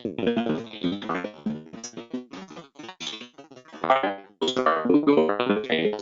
We'll go around the table.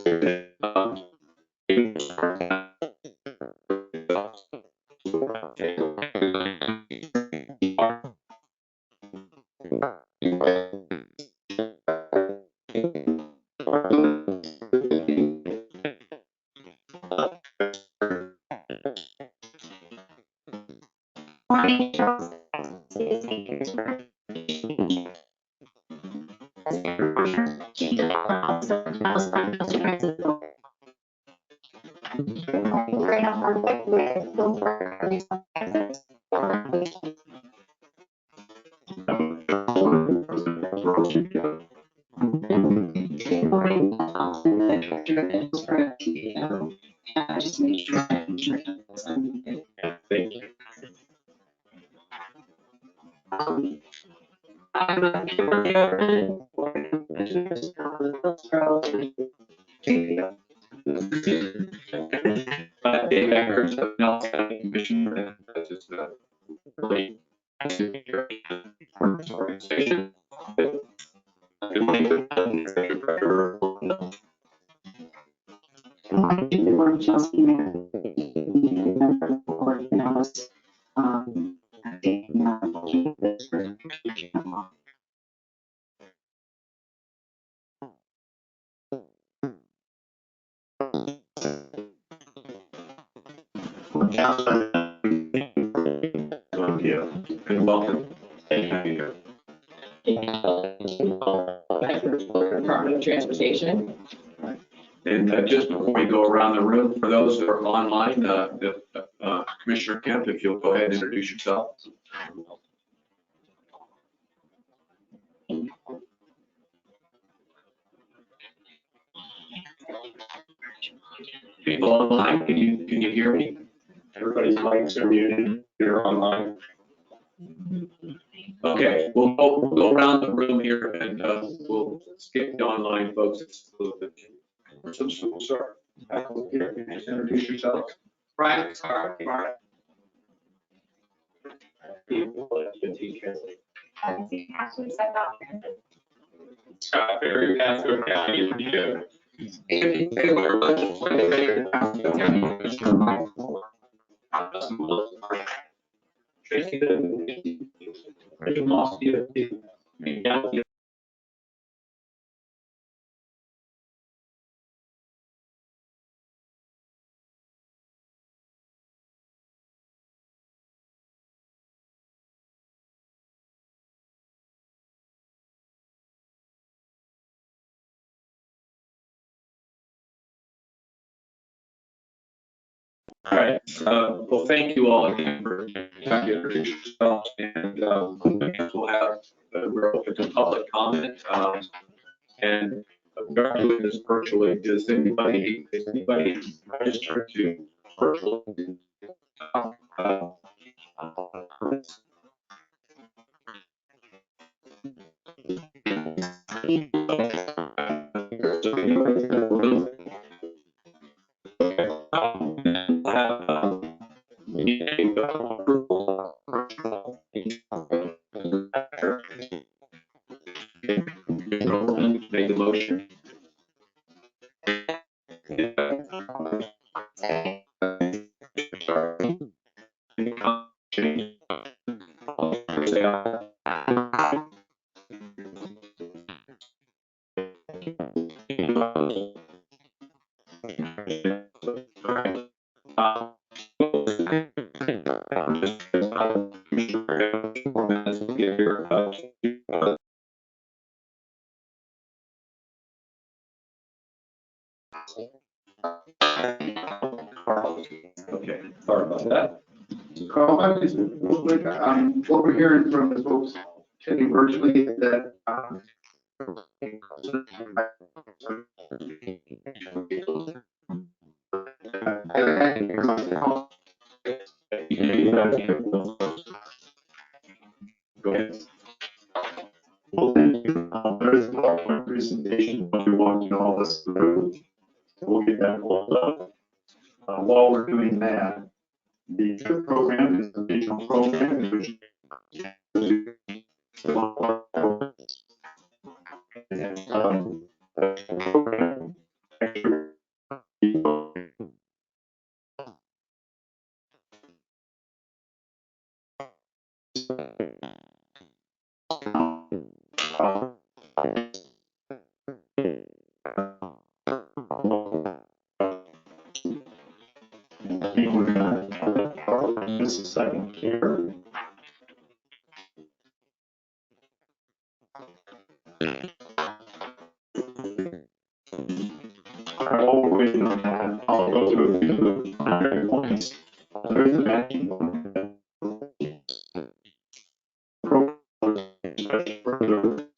And welcome. Department of Transportation. And just before we go around the room, for those that are online, Commissioner Kemp, if you'll go ahead and introduce yourself. People online, can you hear me? Everybody's mics are muted here online. Okay, we'll go around the room here and we'll skip the online folks. So we'll start. Here, can you just introduce yourself? Right, sorry. Scott Berry, Pasco County, Virginia. Andy Taylor, legislative Tracy Richard Moss, DOT. All right, well, thank you all again for trying to introduce yourselves, and we'll have, we're open to public comment, and we are doing this virtually. Is anybody registered to virtual? Make the motion. Say aye. Okay, sorry about that. Carl, I just, real quick, what we're hearing from the folks attending virtually is that, Go ahead. there's a PowerPoint presentation when you're walking all this through. We'll get that pulled up. While we're doing that, the TRIP program is the regional program, which care. While we're waiting on that, I'll go through a few of the primary points. There's an action plan. Further.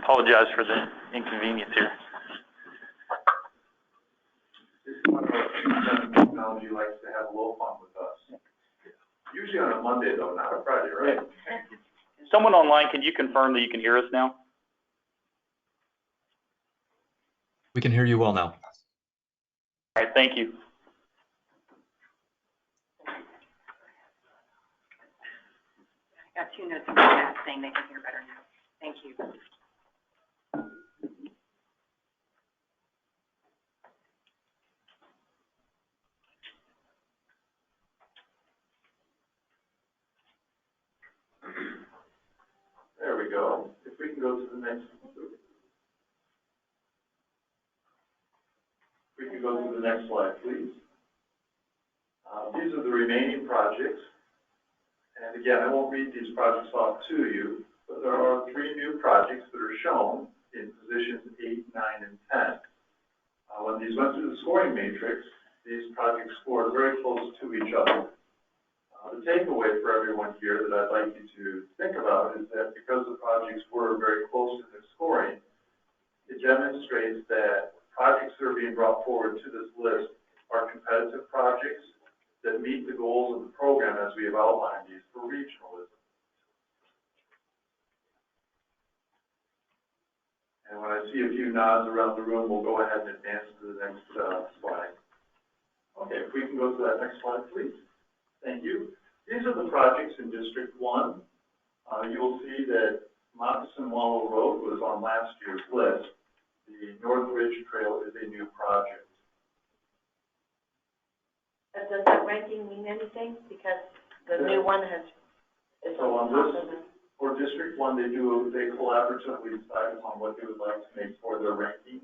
apologize for the inconvenience here. This is one of our technology likes to have a little fun with us. Usually on a Monday though, not a Friday, right? Someone online, can you confirm that you can hear us now? We can hear you well now. All right, thank you. I got 2 notes in the chat saying they can hear better now. Thank you. There we go. If we can go to the next. If we can go to the next slide, please. These are the remaining projects. And again, I won't read these projects off to you, but there are 3 new projects that are shown in positions 8, 9, and 10. When these went through the scoring matrix, these projects scored very close to each other. The takeaway for everyone here that I'd like you to think about is that because the projects were very close in their scoring, it demonstrates that projects that are being brought forward to this list are competitive projects that meet the goals of the program as we have outlined these for regionalism. And when I see a few nods around the room, we'll go ahead and advance to the next slide. Okay, if we can go to that next slide, please. Thank you. These are the projects in District 1. You will see that Moccasin Wallow Road was on last year's list. The North Ridge Trail is a new project. Does that ranking mean anything? Because the new one has, is So on top this, of it. for District 1, they collaboratively decide upon what they would like to make for their ranking.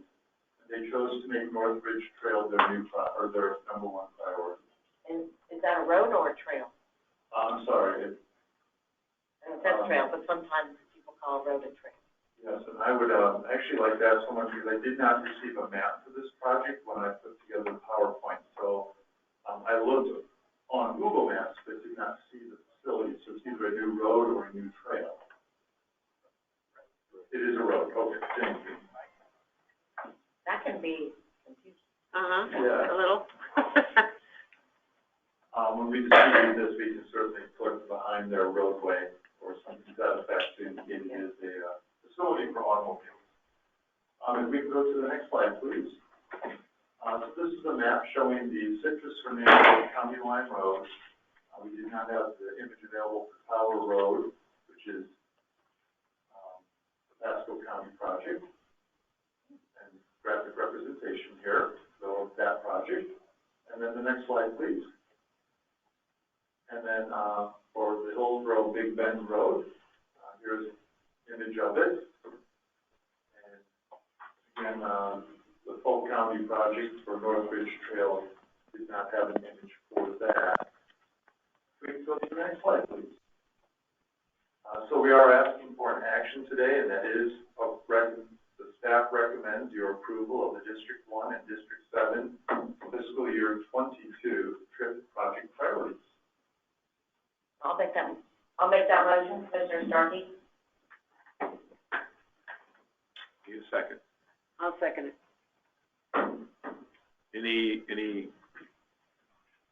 They chose to make North Ridge Trail their #1 priority. And is that a road or a trail? I'm sorry. It says trail, but sometimes people call a road a trail. Yes, and I would actually like to ask someone, because I did not receive a map for this project when I put together the PowerPoint. So I looked on Google Maps, but did not see the facility. So it's either a new road or a new trail. It is a road. Okay, thank you. That can be confusing. Yeah. A little. When we distribute this, we can certainly put behind their roadway or something to that effect to indicate it is a facility for automobiles. If we can go to the next slide, please. So this is a map showing the Citrus Fernando County Line Road. We did not have the image available for Tower Road, which is the Pasco County project. And graphic representation here, so that project. And then the next slide, please. And then for the Hillsboro Big Bend Road, here's an image of it. And again, the Polk County project for North Ridge Trail did not have an image for that. We can go to the next slide, please. So we are asking for an action today, and that is the staff recommends your approval of the District 1 and District 7 fiscal year 22 TRIP project priorities. I'll make that motion, Commissioner Starkey. Need a second. I'll second it.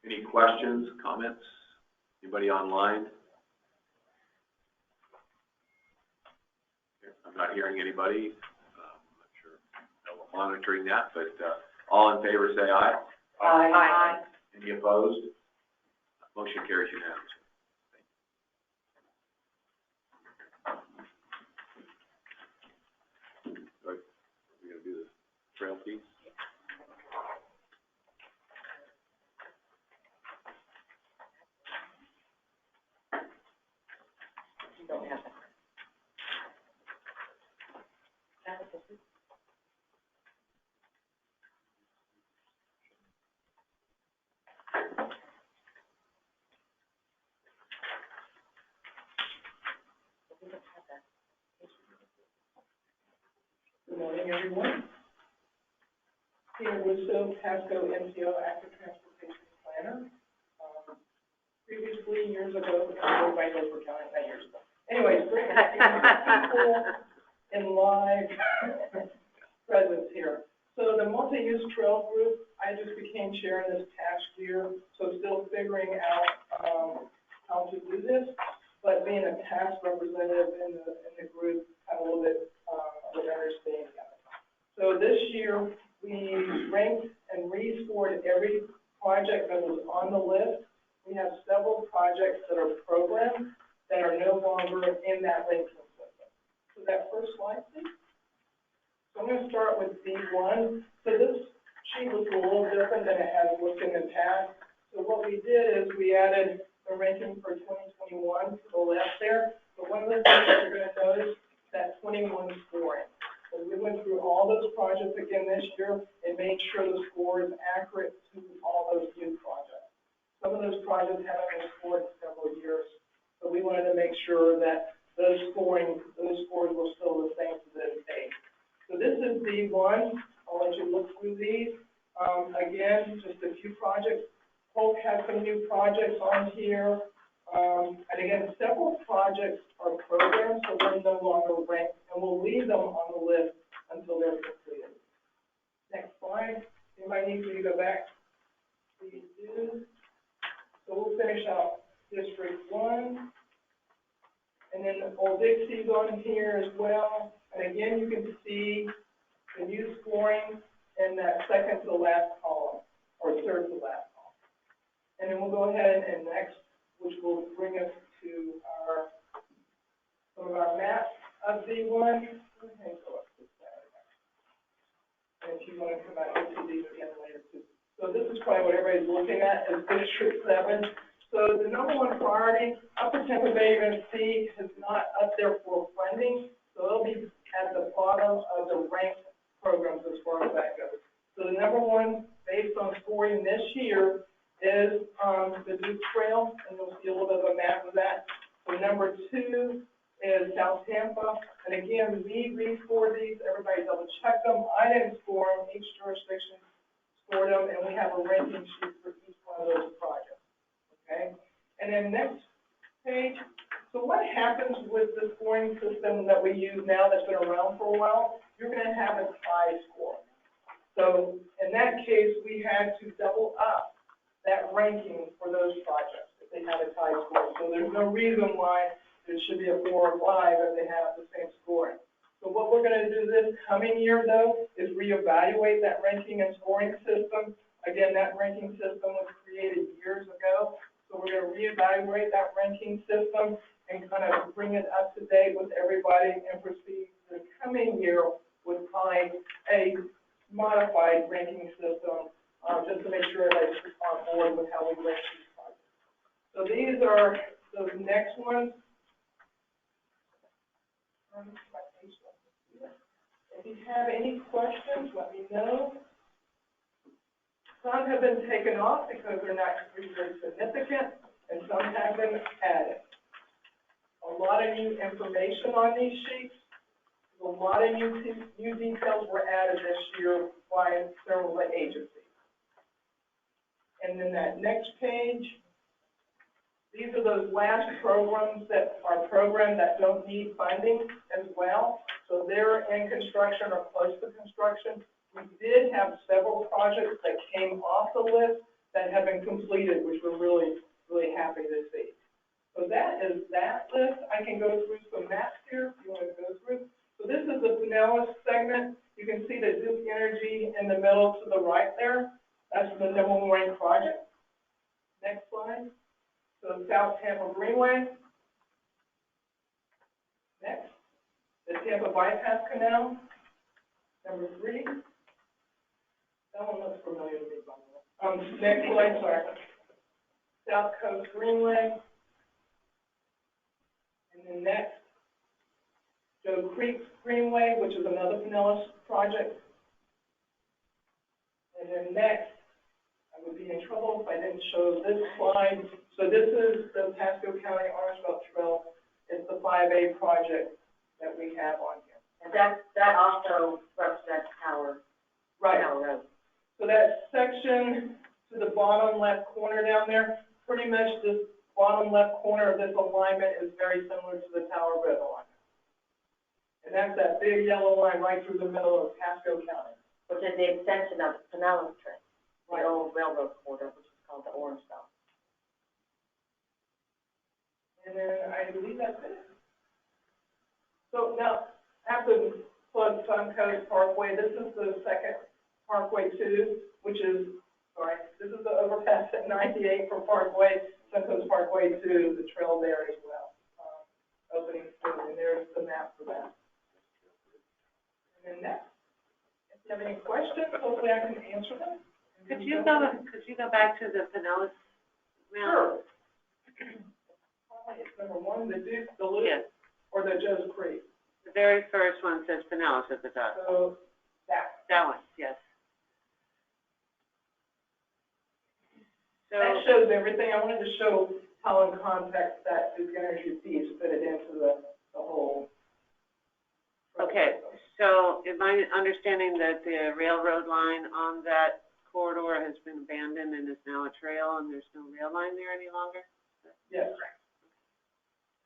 Any questions, comments? Anybody online? I'm not hearing anybody. I'm not sure how we're monitoring that, but all in favor say aye. Aye. Any opposed? Motion carries unanimously. Are we going to do the trail piece? You don't have that. Good morning, everyone. Here Winston, Pasco MPO Active Transportation Planner. Previously, years ago, everybody knows we're counting that years ago. Anyways, great to have you people. in live presence here. So the multi-use trail group, I just became chair in this past year, so still figuring out how to do this, but being a past representative in the group, had a little bit of an understanding of it. So this year, we ranked and rescored every project that was on the list. We have several projects that are programmed that are no longer in that ranking system. So that first slide, please. So I'm going to start with B1. So this sheet looks a little different than it has looked in the past. So what we did is we added the ranking for 2021 to the left there. But one of the things you're going to notice that 21 scoring. So we went through all those projects again this year and made sure the score is accurate to all those new projects. Some of those projects haven't been scored in several years. So we wanted to make sure that those scores were still the same to this day. So this is B1. I'll let you look through these. Again, just a few projects. Polk has some new projects on here. And again, several projects are programmed, so they're no longer ranked, and we'll leave them on the list until they're completed. Next slide. Anybody needs me to go back? Please do. So we'll finish out District 1. And then Old Dixie's on here as well. And again, you can see the new scoring in that second to last column, or third to last column. And then we'll go ahead and next, which will bring us to some of our maps of B1. And if you want to come back into these again later too. So this is probably what everybody's looking at is District 7. So the number one priority, Upper Tampa Bay, you're going to see is not up there for funding. So it'll be at the bottom of the ranked programs as far as that goes. So the number one, based on scoring this year, is the Duke Trail, and you'll see a little bit of a map of that. So number 2 is South Tampa, and again, we rescored these. Everybody double check them. I didn't score them. Each jurisdiction scored them, and we have a ranking sheet for each one of those projects. Okay, and then next page. So what happens with the scoring system that we use now that's been around for a while? You're going to have a tie score. So in that case, we had to double up that ranking for those projects if they had a tie score. So there's no reason why it should be a 4 or 5 if they have the same scoring. So what we're going to do this coming year, though, is reevaluate that ranking and scoring system. Again, that ranking system was created years ago. So we're going to reevaluate that ranking system and kind of bring it up to date with everybody and proceed this coming year with probably a modified ranking system, just to make sure everybody's on board with how we rank these projects. So these are those next ones. If you have any questions, let me know. Some have been taken off because they're not really significant, and some have been added. A lot of new information on these sheets. A lot of new details were added this year by several agencies. And then that next page, these are those last programs that are programmed that don't need funding as well. So they're in construction or close to construction. We did have several projects that came off the list that have been completed, which we're really, really happy to see. So that is that list. I can go through some maps here if you want to go through. So this is the Pinellas segment. You can see the Duke Energy in the middle to the right there. That's the number one ranked project. Next slide. So South Tampa Greenway. Next, the Tampa Bypass Canal. Number 3. That one looks familiar to me, by the way. Next slide, sorry. South Coast Greenway. And then next, Joe Creek Greenway, which is another Pinellas project. And then next, I would be in trouble if I didn't show this slide. So this is the Pasco County Orange Trail. It's the 5A project that we have on here. And that also represents Tower. Right. Tower Road. So that section to the bottom left corner down there, pretty much this bottom left corner of this alignment is very similar to the Tower Road alignment. And that's that big yellow line right through the middle of Pasco County. Which is the extension of Pinellas Trail, the old railroad corridor, which is called the Orange Belt. And then I believe that's it. So now, I have to plug Suncoast Parkway. This is the second Parkway 2, which is, this is the overpass at 98 for Parkway, Suncoast Parkway 2, the trail there as well. Opening soon, and there's the map for that. And then next, if you have any questions, hopefully I can answer them. Could you go back to the Pinellas Sure. route? It's number 1, the Duke, the Loop, Yes. or the Joe's Creek. The very first one says Pinellas at the top. So That one, yes. So, that shows everything. I wanted to show how in context that Duke Energy piece fit it into the whole. okay, so am I understanding that the railroad line on that corridor has been abandoned and is now a trail and there's no rail line there any longer? Yes.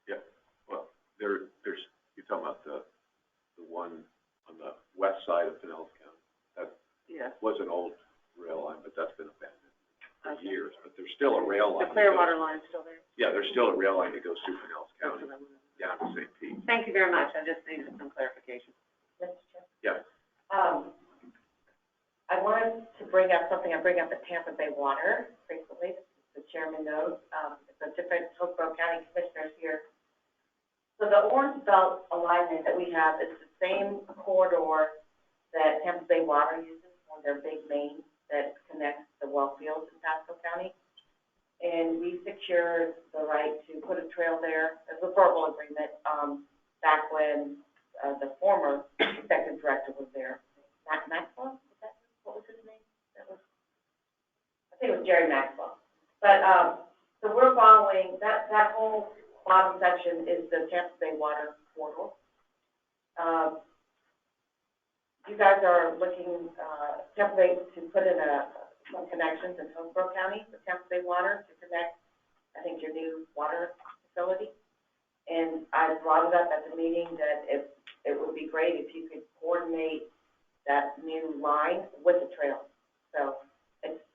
Yeah, well, there's, you're talking about the one on the west side of Pinellas County. That Yes. was an old rail line, but that's been abandoned for Okay. years. But there's still a rail line. The Clearwater line's still there? Yeah, there's still a rail line that goes through Pinellas That's County what I wanted. down to St. Pete. Thank you very much. I just needed some clarification. That's true. Yeah. I wanted to bring up something I bring up at Tampa Bay Water frequently, the chairman knows, it's a different Hillsborough County commissioners here. So the Orange Belt alignment that we have is the same corridor that Tampa Bay Water uses on their big main that connects the well fields in Pasco County. And we secured the right to put a trail there, as a verbal agreement, back when the former executive director was there. Maxwell? What was his name? I think it was Jerry Maxwell. But, so we're following, that whole bottom section is the Tampa Bay Water corridor. You guys are looking, Tampa Bay to put in some connections in Hillsborough County with Tampa Bay Water to connect, I think, your new water facility. And I brought it up at the meeting that it would be great if you could coordinate that new line with the trail. So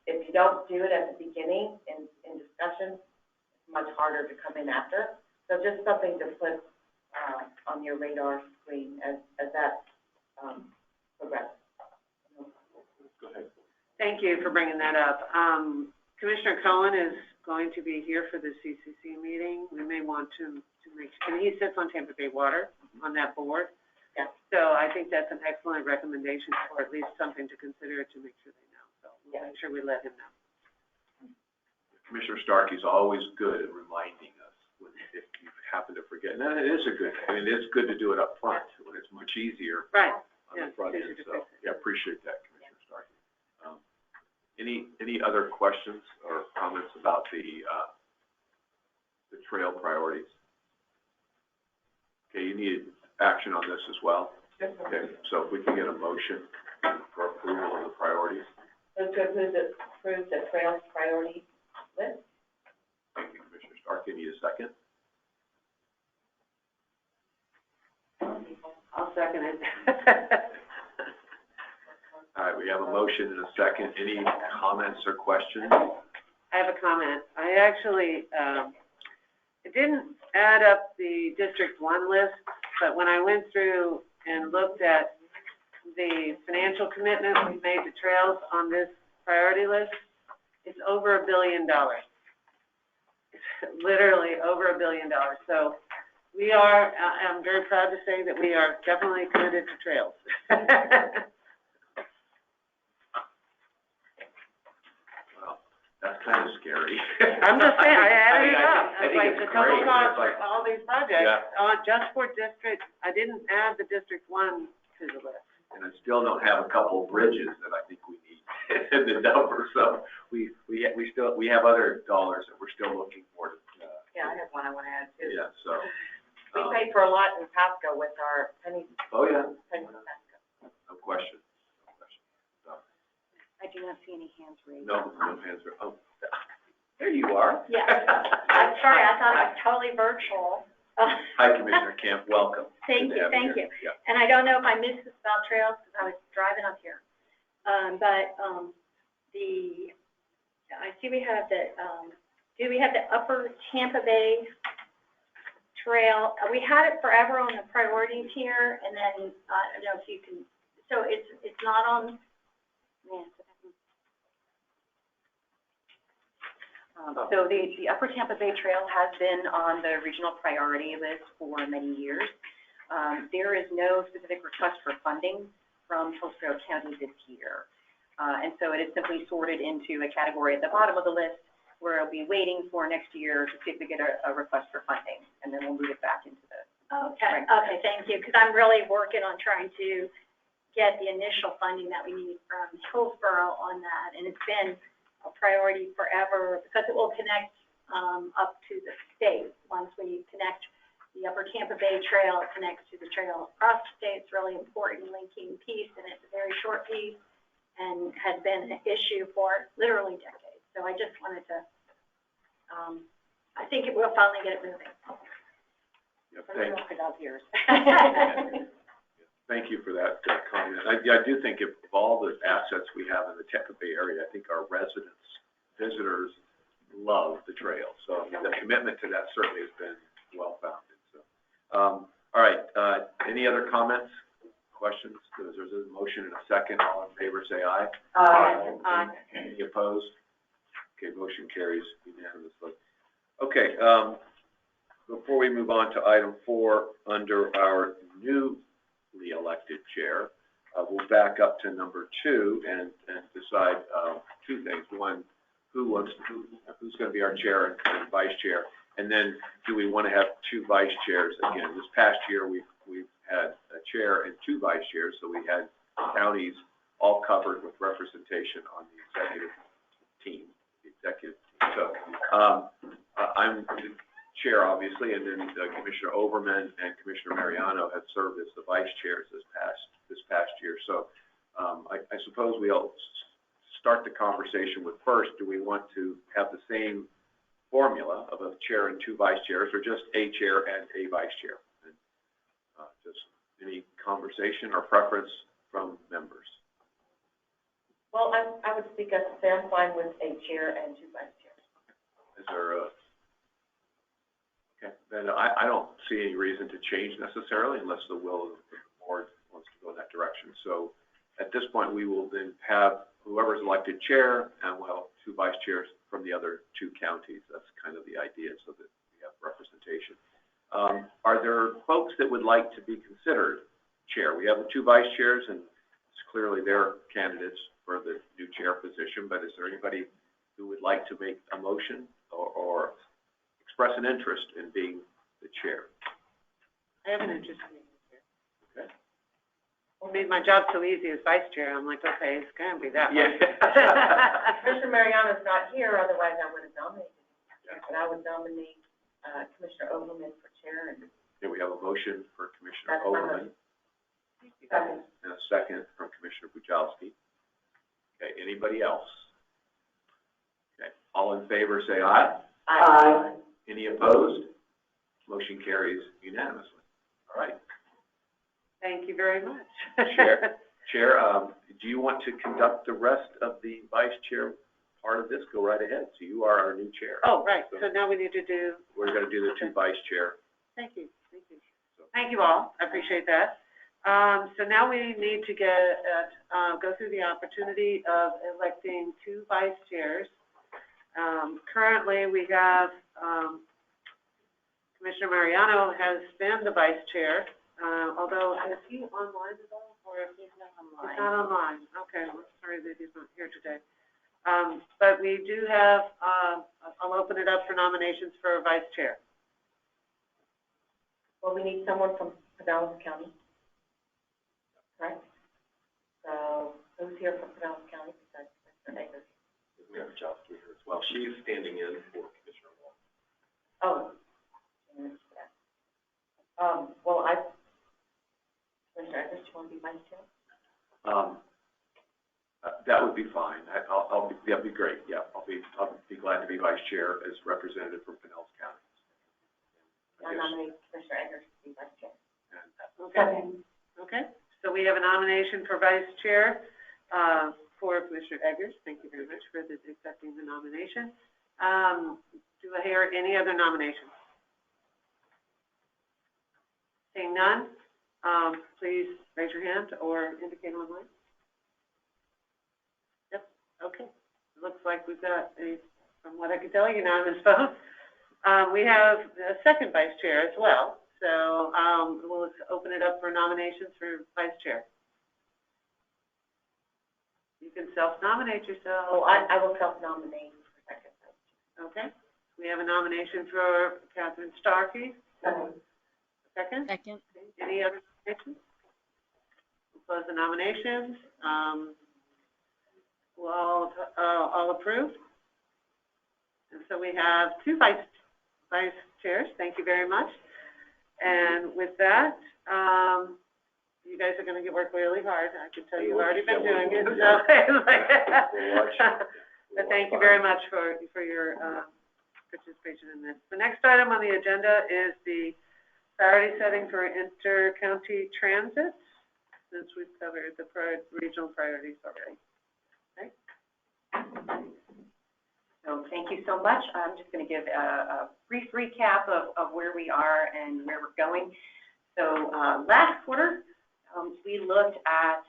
if you don't do it at the beginning in discussion, it's much harder to come in after. So just something to put on your radar screen as that progresses. Go ahead. Thank you for bringing that up. Commissioner Cohen is going to be here for the CCC meeting. We may want to make, and he sits on Tampa Bay Water on that board. Yeah. So I think that's an excellent recommendation, or at least something to consider to make sure they know. So we'll make sure we let him know. Commissioner Starkey's always good at reminding us if you happen to forget. And it is it is good to do it up front when it's much easier Right. on the front end. So, yeah, appreciate that, Commissioner Starkey. Any other questions or comments about the trail priorities? Okay, you need action on this as well? Yes, sir. Okay, so if we can get a motion for approval of the priorities. So to approve the trail priority list. Thank you, Commissioner Starkey. Need a second? I'll second it. All right, we have a motion and a second. Any comments or questions? I have a comment. I actually, it didn't add up the District 1 list, but when I went through and looked at the financial commitment we made to trails on this priority list, it's over $1 billion. It's literally over $1 billion. So we are, I'm very proud to say that we are definitely committed to trails. That's kind of scary. I'm just saying, I added it up. I think Like it's the total great. cost It's like, for all these projects, Yeah. just for district, I didn't add the District 1 to the list. and I still don't have a couple of bridges that I think we need in the number. So we have other dollars that we're still looking for. Yeah, I have one I want to add too. Yeah, so. We paid for a lot in Pasco with our penny Oh, yeah. Pasco. No question. So, I do not see any hands raised. no hands are, oh, there you are. Yeah. I'm sorry, I thought it was totally virtual. Hi, Commissioner Camp, welcome. Thank Good to you, have thank here. you. Yeah. And I don't know if I missed this about trails because I was driving up here. I see we have do we have the upper Tampa Bay trail? We had it forever on the priorities here, and then, I don't know if you can, so it's not on, So the Upper Tampa Bay Trail has been on the regional priority list for many years. There is no specific request for funding from Hillsborough County this year. And so it is simply sorted into a category at the bottom of the list where it'll be waiting for next year to see if we get a request for funding, and then we'll move it back into the. okay, thank you, because I'm really working on trying to get the initial funding that we need from Hillsborough on that, and it's been a priority forever because it will connect up to the state. Once we connect the Upper Tampa Bay Trail, it connects to the trail across the state. It's really important linking piece, and it's a very short piece and has been an issue for literally decades. So I just wanted to, I think it will finally get it moving. Yeah, For those years. Thank you for that comment. I do think of all the assets we have in the Tampa Bay area, I think our residents, visitors love the trail. So the commitment to that certainly has been well-founded. So, all right, any other comments, questions? There's a motion and a second. All in favor, say aye. Aye. Any opposed? Okay, motion carries unanimously. Okay, before we move on to item 4, under our newly elected chair, we'll back up to number 2 and decide 2 things. One, who's going to be our chair and vice chair, and then do we want to have 2 vice chairs again? This past year we've had a chair and 2 vice chairs, so we had counties all covered with representation on the executive team. So I'm the chair, obviously, and then Commissioner Overman and Commissioner Mariano have served as the vice chairs this past year. So I suppose we'll start the conversation with first, do we want to have the same formula of a chair and 2 vice chairs, or just a chair and a vice chair? And, just any conversation or preference from members? Well, I would speak up and say I'm fine with a chair and 2 vice chairs. Is there a, okay, then I don't see any reason to change necessarily unless the will of the board wants to go in that direction. So at this point, we will then have whoever's elected chair and we'll 2 vice chairs from the other 2 counties. That's kind of the idea, so that we have representation. Are there folks that would like to be considered chair? We have the 2 vice chairs, and it's clearly their candidates for the new chair position, but is there anybody who would like to make a motion or express an interest in being the chair? I have an interest in being the chair. Okay. Well, made my job so easy as vice chair. I'm like, okay, it's going to be that Yeah. Commissioner Mariano's not here, otherwise I would have nominated him. Yeah. But I would nominate Commissioner Overman for chair. And Okay, we have a motion for Commissioner That's my Overman second. and a second from Commissioner Bujalski. Okay, anybody else? Okay, all in favor say aye. Aye. Any opposed? Motion carries unanimously. All right. Thank you very much. Chair, do you want to conduct the rest of the vice chair part of this? Go right ahead. So you are our new chair. Oh, right. So now we need to do. We're going to do the 2 vice chair. Thank you. Thank you. Thank you all. I appreciate that. So now we need to go through the opportunity of electing 2 vice chairs. Currently, we have Commissioner Mariano has been the vice chair, although is he online at all, or if he's not online? He's not online. Okay, I'm sorry that he's not here today. But we do have. I'll open it up for nominations for a vice chair. Well, we need someone from Pinellas County, right? So who's here from Pinellas County besides Commissioner Akers? We have Bujalski here as well. She's standing in for Commissioner Wall. Oh. Well, Commissioner Akers, do you want to be vice chair? That would be fine. That'd be great. Yeah, I'll be glad to be vice chair as representative from Pinellas County. I nominate Commissioner Eggers to be vice chair. Okay. Okay, so we have a nomination for vice chair, for Commissioner Eggers. Thank you very much for accepting the nomination. Do I hear any other nominations? Seeing none, please raise your hand or indicate online. Yep, okay. It looks like we've got from what I can tell, unanimous vote. We have a second vice chair as well, so we'll open it up for nominations for vice chair. You can self-nominate yourself. Oh, I will self-nominate for second vice chair. Okay. We have a nomination for Catherine Starkey. Second. Second. Any other nominations? We'll close the nominations. We'll all approve. And so we have two vice chairs. Thank you very much. And with that, you guys are going to work really hard. I can tell you've already been doing it. But thank you very much for your participation in this. The next item on the agenda is the priority setting for inter-county transit, since we've covered the regional priorities already. Okay. So thank you so much. I'm just going to give a brief recap of where we are and where we're going. So last quarter, we looked at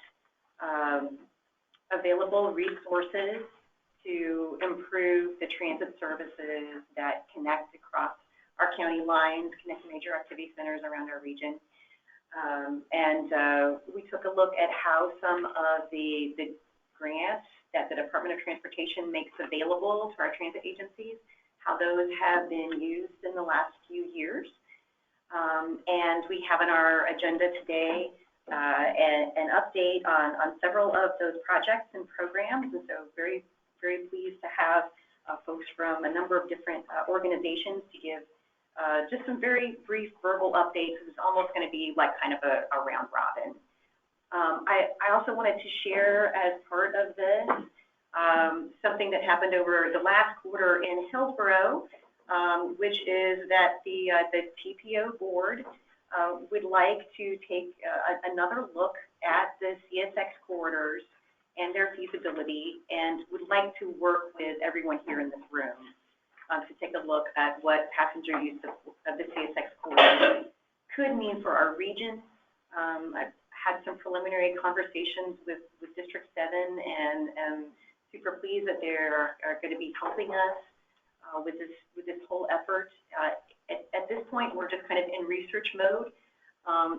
available resources to improve the transit services that connect across our county lines, connect major activity centers around our region. We took a look at how some of the grants that the Department of Transportation makes available to our transit agencies, how those have been used in the last few years. And we have on our agenda today an update on several of those projects and programs. And so very, very pleased to have folks from a number of different organizations to give just some very brief verbal updates. It's almost going to be like kind of a round robin. I also wanted to share as part of this something that happened over the last quarter in Hillsboro, which is that the TPO board would like to take another look at the CSX corridors and their feasibility, and would like to work with everyone here in this room to take a look at what passenger use of the CSX corridors could mean for our region. I've had some preliminary conversations with District 7 and super pleased that they are going to be helping us with this whole effort. At this point, we're just kind of in research mode,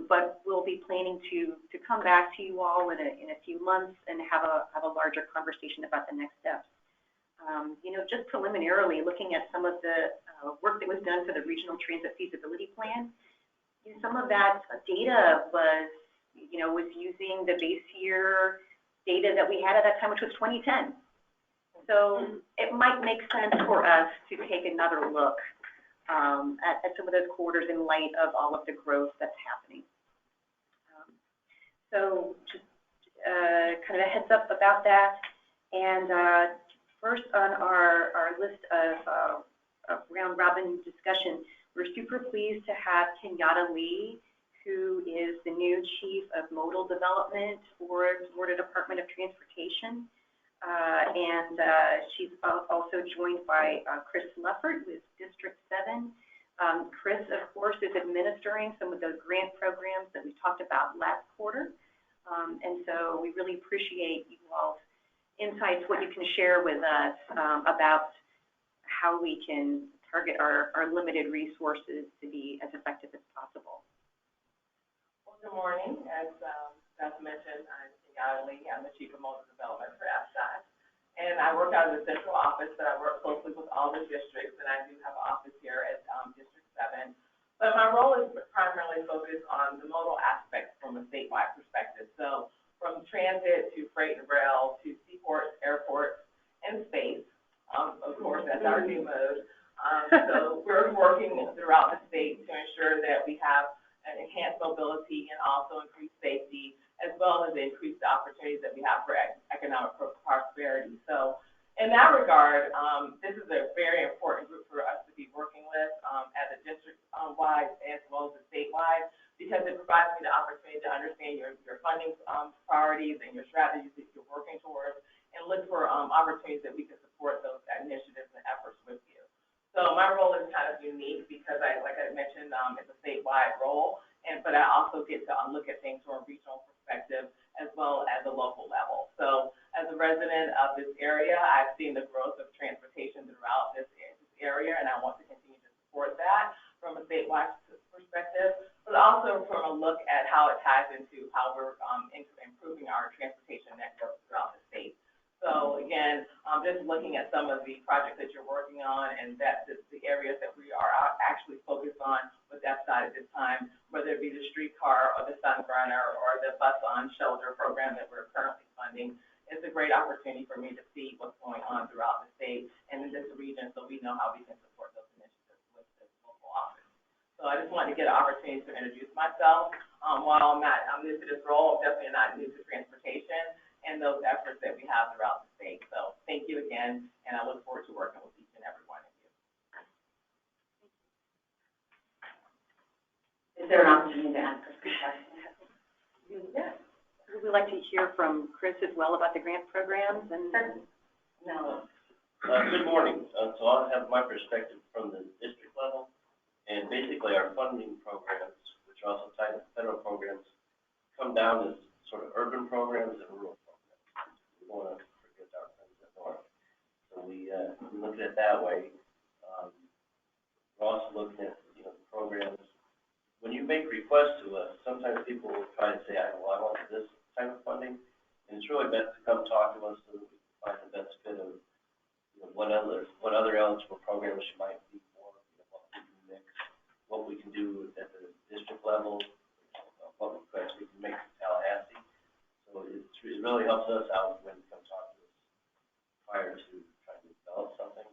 but we'll be planning to come back to you all in a few months and have a larger conversation about the next steps. Just preliminarily, looking at some of the work that was done for the Regional Transit Feasibility Plan, some of that data was using the base year data that we had at that time, which was 2010. So it might make sense for us to take another look at some of those corridors in light of all of the growth that's happening. So just kind of a heads up about that. And first on our list of round robin discussion, we're super pleased to have Kenyatta Lee, who is the new Chief of Modal Development for the Florida Department of Transportation. She's also joined by Chris Leffert with District 7. Chris, of course, is administering some of those grant programs that we talked about last quarter. And so we really appreciate you all's insights, what you can share with us about how we can target our limited resources to be as effective as possible. Good morning. As Beth mentioned, I'm Kenyatta Lee. I'm the Chief of Modal Development for Psta. And I work out of the central office, but I work closely with all the districts, and I do have an office here at District 7. But my role is primarily focused on the modal aspects from a statewide perspective. So from transit to freight and rail to seaports, airports, and space. Of course, that's our new mode. So we're working throughout the state to ensure that we have an enhanced mobility and also increased safety, as well as increase the opportunities that we have for economic prosperity. So in that regard, this is a very important group for us to be working with at a district-wide wide as well as the statewide, because it provides me the opportunity to understand your funding priorities and your strategies that you're working towards, and look for opportunities that we can support those initiatives and efforts with you. So my role is kind of unique because like I mentioned, it's a statewide role, but I also get to look at things from a regional perspective as well as a local level. So as a resident of this area, I've seen the growth of transportation throughout this area, and I want to continue to support that from a statewide perspective, but also from a look at how it ties into how we're improving our transportation network throughout the state. So again, just looking at some of the projects that you're working on, and that the areas that we are actually focused on with Psta at this time, whether it be the streetcar or the Sunrunner or the bus on shelter program that we're currently funding, it's a great opportunity for me to see what's going on throughout the state and in this region, so we know how we can support those initiatives with this local office. So I just wanted to get an opportunity to introduce myself. While I'm new to this role, I'm definitely not new to transportation and those efforts that we have throughout the state. So thank you again, and I look forward to working with each and every one of you. Is there an opportunity to ask us questions? Yes. Would we like to hear from Chris as well about the grant programs? And No. Good morning. So I'll have my perspective from the district level, and basically our funding programs, which are also tied to federal programs, come down as sort of urban programs and rural programs. We don't want to forget our friends up north. So we look at it that way. We're also looking at, the programs. When you make requests to us, sometimes people will try to say, I want this type of funding, and it's really best to come talk to us so that we can find the best fit of, what other eligible programs you might be for, what we can mix, what we can do at the district level, what requests we can make in Tallahassee. So it really helps us out when you come talk to us prior to trying to develop something.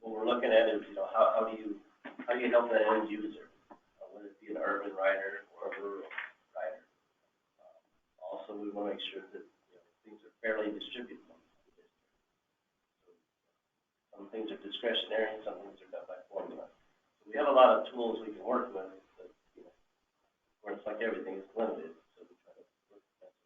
What we're looking at is, how do you help that end user, whether it be an urban rider or a rural rider. Also, we want to make sure that things are fairly distributed. So some things are discretionary, and some things are done by formula. So we have a lot of tools we can work with, but where it's like everything is limited. So we try to work with that.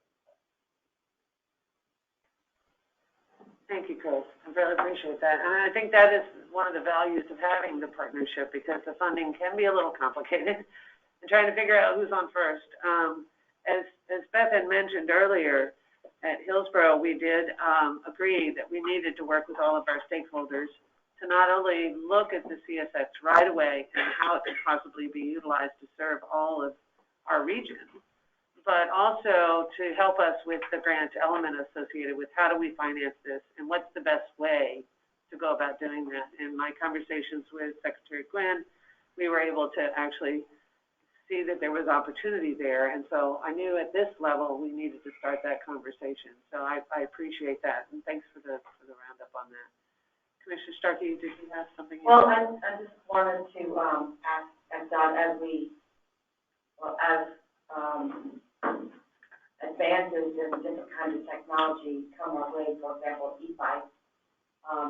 Thank you, Chris. I really appreciate that. And I think that is one of the values of having the partnership, because the funding can be a little complicated and trying to figure out who's on first. As Beth had mentioned earlier, at Hillsborough, we did agree that we needed to work with all of our stakeholders to not only look at the CSX right away and how it could possibly be utilized to serve all of our region, but also to help us with the grant element associated with how do we finance this and what's the best way to go about doing that. In my conversations with Secretary Quinn, we were able to actually see that there was opportunity there, and so I knew at this level we needed to start that conversation. So I appreciate that, and thanks for the roundup on that. Commissioner Starkey, did you have something? Well, I just wanted to ask Don, as advances in different kinds of technology come our way, for example, e-bikes,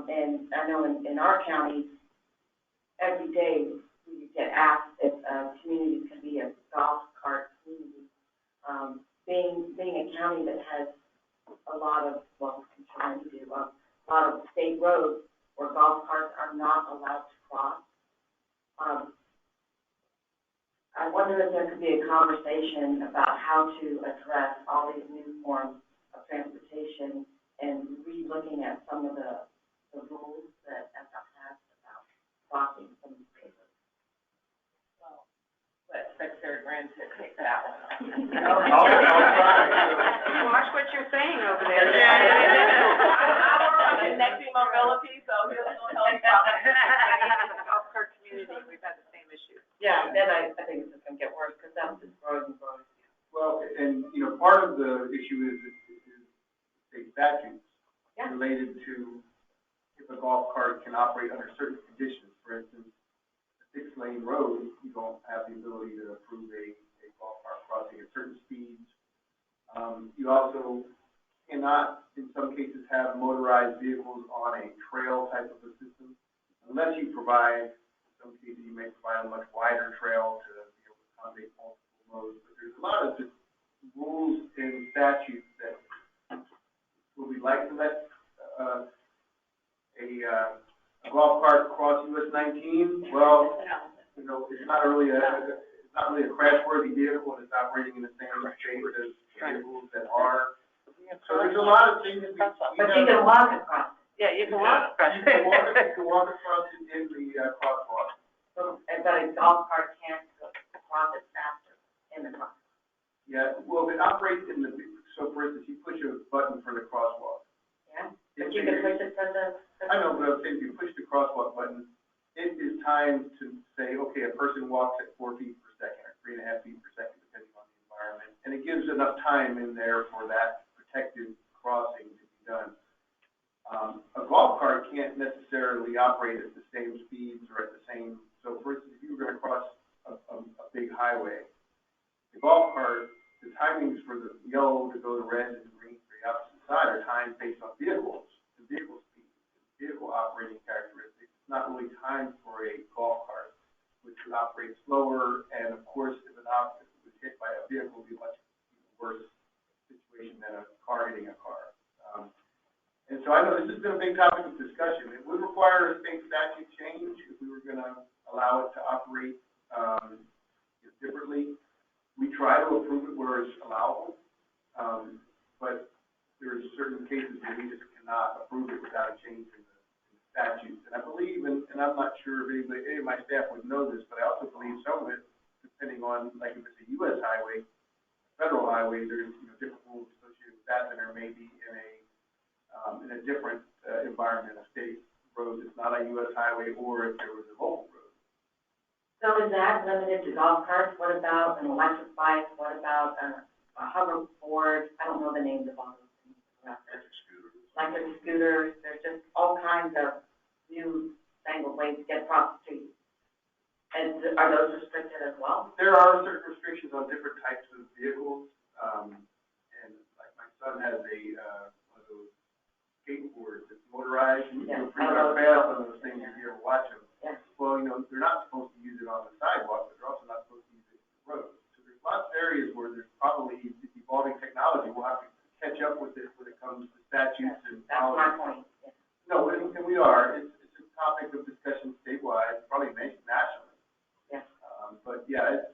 and I know in our county, every day we get asked if communities can be a golf cart community. Being a county that has a lot of, a lot of state roads where golf carts are not allowed to cross. I wonder if there could be a conversation about how to address all these new forms of transportation and re-looking at some of the rules that FF has about crossing some of these places. Well, let Secretary Grant take that one. I'll try. Watch what you're saying over there. I work on connecting mobility, so he'll help you out. In the golf cart community, we've had the same issue. Yeah, then I think it's just going to get worse because that's just growing and growing. Well, and, part of the issue is state statutes related to if a golf cart can operate under certain conditions. For instance, a 6-lane road, you don't have the ability to approve a golf cart crossing at certain speeds. You also cannot, in some cases, have motorized vehicles on a trail type of a system unless you provide some cases, you may provide a much wider trail to be able to accommodate multiple modes. But there's a lot of just rules and statutes that would we like to let a golf cart cross US 19? Well, you know, it's not really a crash-worthy vehicle, and it's operating in the same state as vehicles that are. So there's a lot of things. But you can walk across. Yeah, you can walk across. You can walk across it in the crosswalk. But a golf cart can't cross it faster in the crosswalk. Yeah, well, it operates in the, so for instance, you push a button for the crosswalk. Yeah, but you can push it for the. I know, but I'm saying if you push the crosswalk button, it is timed to say, okay, a person walks at 4 feet per second or 3.5 feet per second, depending on the environment. And it gives enough time in there for that protected crossing to be done. A golf cart can't necessarily operate at the same speeds or at the same, so for instance, if you were going to cross a big highway, the golf cart, the timings for the yellow to go to red and green for the opposite side are timed based on vehicles, the vehicle speed, the vehicle operating characteristics. It's not really timed for a golf cart, which would operate slower, and of course, if it was hit by a vehicle, it would be a much worse situation than a car hitting a car. And so I know this has been a big topic of discussion. It would require a state statute change if we were going to allow it to operate differently. We try to approve it where it's allowable, but there's certain cases where we just cannot approve it without a change in the statutes. And I believe, and I'm not sure if any of my staff would know this, but I also believe some of it, depending on, like if it's a U.S. highway, federal highway, there's different rules associated with that than there may be in a different environment, a state road that's not a U.S. highway, or if there was a local road. So is that limited to golf carts? What about an electric bike? What about a hoverboard? I don't know the names of all those things. Electric scooters. There's just all kinds of new fangled ways to get across the street. And are those restricted as well? There are certain restrictions on different types of vehicles. And like my son has one of those skateboards that's motorized. And you can go pretty much fast on those things if you ever watch them. Yeah. Well, they're not supposed to use it on the sidewalk, but they're also not supposed to use it on the road. So there's lots of areas where there's probably evolving technology. We'll have to catch up with it when it comes to statutes and that's my point. Yeah. No, and we are. It's a topic of discussion statewide, probably nationally. Yeah. But yeah,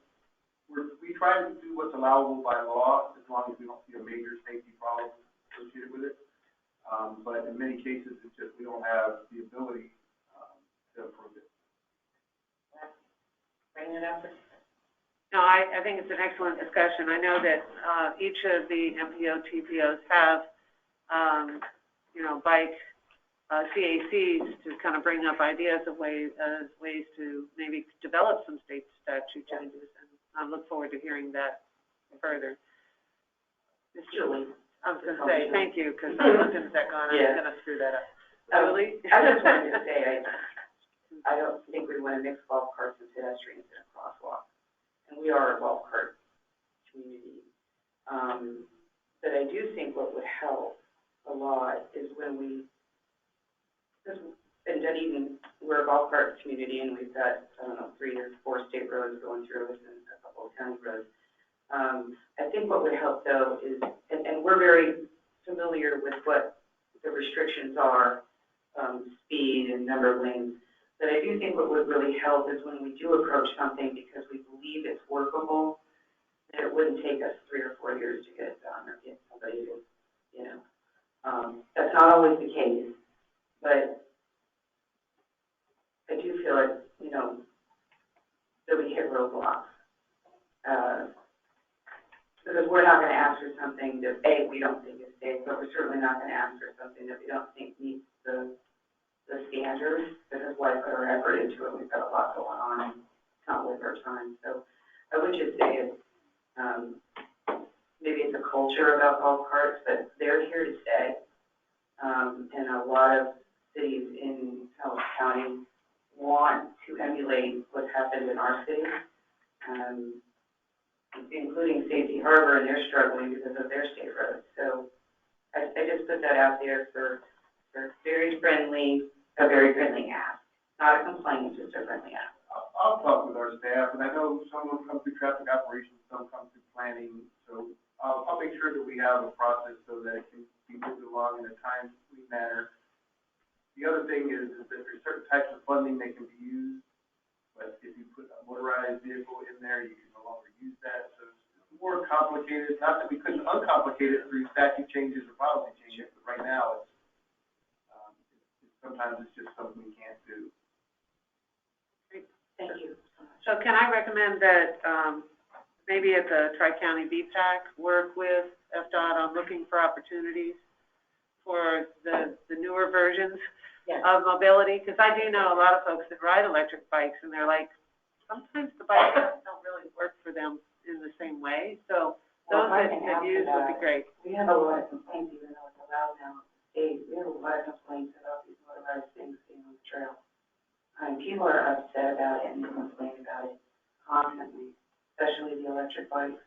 we try to do what's allowable by law as long as we don't see a major safety problem associated with it. But in many cases, it's just we don't have the ability to approve it. Bring it up. No, I think it's an excellent discussion. I know that each of the MPO, TPOs have, bike CACs to kind of bring up ideas of ways to maybe develop some state statute changes, and I look forward to hearing that further. Julie. I was going to say thank you, because I looked at that going, I'm going to screw that up. Julie? I just wanted to say, I don't think we want to mix golf carts and pedestrians in a crosswalk. And we are a golf cart community. But I do think what would help a lot is when we're a golf cart community, and we've got, 3 or 4 state roads going through us and a couple of county roads. I think what would help though is, and we're very familiar with what the restrictions are, speed and number of lanes. But I do think what would really help is when we do approach something because we believe it's workable, that it wouldn't take us 3 or 4 years to get it done or get somebody to, that's not always the case. But I do feel like, that we hit roadblocks. Because we're not going to ask for something that, A, we don't think is safe, but we're certainly not going to ask for something that we don't think meets the standards. This is why I put our effort into it. We've got a lot going on and it's not worth our time. So I would just say maybe it's a culture about golf carts, but they're here to stay. And a lot of cities in Talbot County want to emulate what's happened in our city, including Safety Harbor, and they're struggling because of their state roads. So I just put that out there for a very friendly ask. Not a complaint, just a friendly ask. I'll talk with our staff, and I know some of them come through traffic operations, some come through planning, so I'll make sure that we have a process so that it can be moved along in a timely manner. The other thing is that there's certain types of funding that can be used, but if you put a motorized vehicle in there, you can no longer use that, so it's more complicated. Not that we couldn't uncomplicate it through statute changes or policy changes, but right now sometimes it's just something we can't do. Thank you. So can I recommend that, maybe at the Tri-County BPAC, work with FDOT on looking for opportunities for the newer versions of mobility? Because I do know a lot of folks that ride electric bikes, and they're like, sometimes the bikes don't really work for them in the same way. So those that use would be great. We have a lot of complaints, even though it's allowed now in the state. We have a lot of complaints about these motorized things being on the trail. People are upset about it and they complain about it constantly, especially the electric bikes,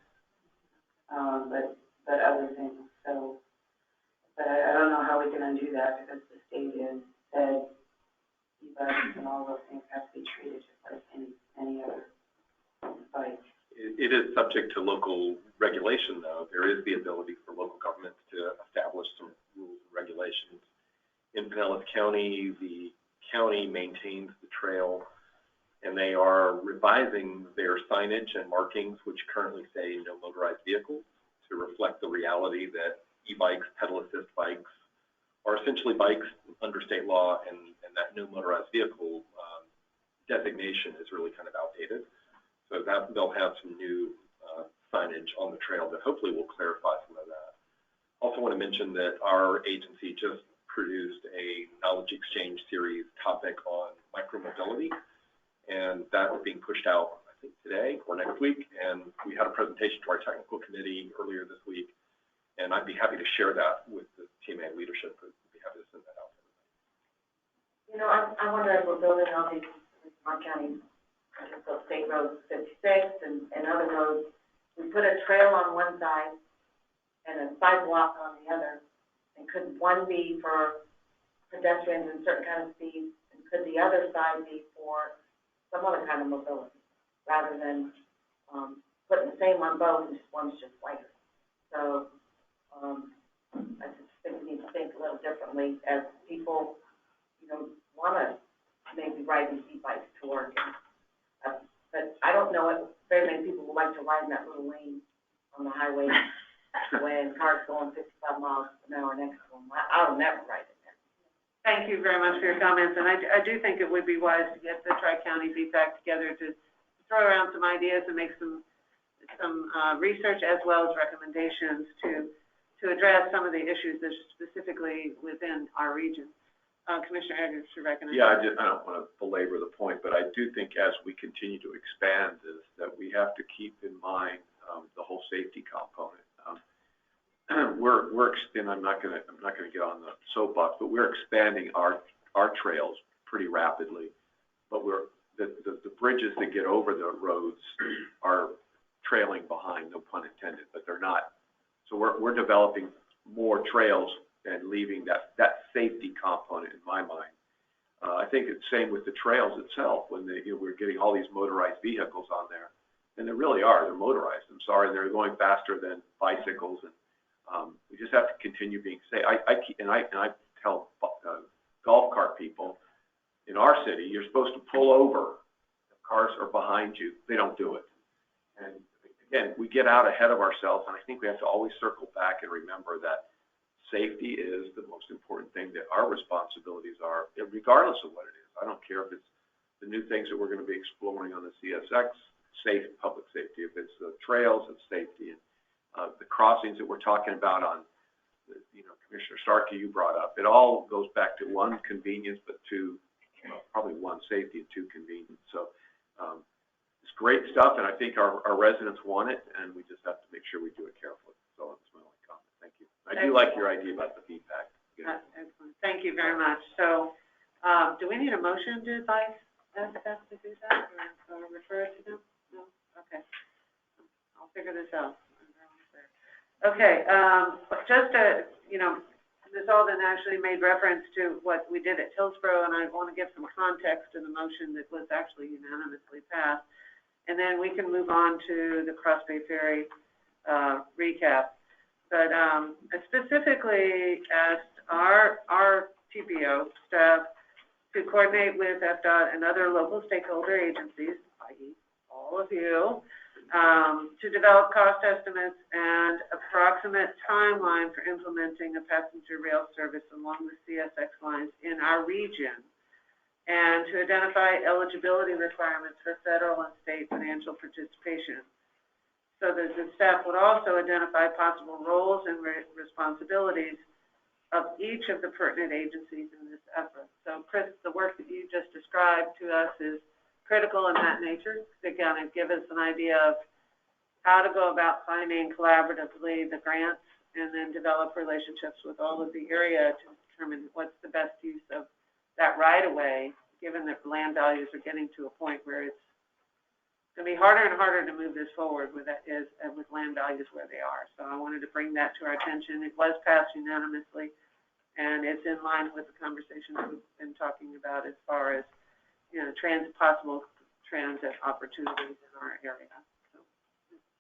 but other things. So, but I don't know how we can undo that because the state has said e-bikes and all those things have to be treated just like any other bike. It is subject to local regulation, though. There is the ability for local governments to establish some rules and regulations. In Pinellas County, the county maintains the trail, and they are revising their signage and markings, which currently say no motorized vehicles, to reflect the reality that e-bikes, pedal assist bikes, are essentially bikes under state law, and that no motorized vehicle designation is really kind of outdated. So that they'll have some new signage on the trail that hopefully will clarify some of that. Also want to mention that our agency just produced a knowledge exchange series topic on micromobility, and that is being pushed out, I think, today or next week, and we had a presentation to our technical committee earlier this week, and I'd be happy to share that with the TMA leadership. I'd be happy to send that out. You know, I wonder if we're building all these Mark County, so State Road 56 and other roads, we put a trail on one side and a sidewalk on the other. And could one be for pedestrians in certain kind of speeds, and could the other side be for some other kind of mobility, rather than putting the same on both, and just one's just lighter? So I just think we need to think a little differently as people, you know, want to maybe ride these e-bikes to work. But I don't know if very many people would like to ride in that little lane on the highway when cars going 55 miles an hour next to them. I'll never ride in there. Thank you very much for your comments, and I do think it would be wise to get the Tri-County BPAC together to throw around some ideas and make some research as well as recommendations to address some of the issues that are specifically within our region. Commissioner Eggers, to recommend. Yeah, I don't want to belabor the point, but I do think as we continue to expand this, that we have to keep in mind the whole safety component. And I'm not going to get on the soapbox, but we're expanding our trails pretty rapidly. But the bridges that get over the roads are trailing behind, no pun intended, but they're not. So we're developing more trails and leaving that safety component in my mind. I think it's the same with the trails itself. When we're getting all these motorized vehicles on there, and they really are. They're motorized. I'm sorry, they're going faster than bicycles, and we just have to continue being safe. I tell golf cart people in our city, you're supposed to pull over if cars are behind you. They don't do it. And again, we get out ahead of ourselves, and I think we have to always circle back and remember that safety is the most important thing, that our responsibilities are, regardless of what it is. I don't care if it's the new things that we're going to be exploring on the CSX, safe public safety. If it's the trails, it's safety. And the crossings that we're talking about on, Commissioner Starkey, you brought up, it all goes back to one, convenience, but two, probably one, safety, and two, convenience. So it's great stuff, and I think our residents want it, and we just have to make sure we do it carefully. So that's my only comment. Thank you. I do like your idea about the feedback. Excellent. Thank you very much. So do we need a motion to advise FDOT to do that, or refer it to them? No? Okay. I'll figure this out. Okay. Just to, Ms. Alden actually made reference to what we did at Hillsborough, and I want to give some context to the motion that was actually unanimously passed. And then we can move on to the Cross Bay Ferry recap. But I specifically asked our TPO staff to coordinate with FDOT and other local stakeholder agencies, i.e. all of you, to develop cost estimates and approximate timeline for implementing a passenger rail service along the CSX lines in our region, and to identify eligibility requirements for federal and state financial participation. So that the staff would also identify possible roles and responsibilities of each of the pertinent agencies in this effort. So, Chris, the work that you just described to us is critical in that nature to kind of give us an idea of how to go about finding collaboratively the grants and then develop relationships with all of the area to determine what's the best use of that right-of-way, given that land values are getting to a point where it's going to be harder and harder to move this forward with land values where they are. So I wanted to bring that to our attention. It was passed unanimously, and it's in line with the conversations we've been talking about as far as, possible transit opportunities in our area. So,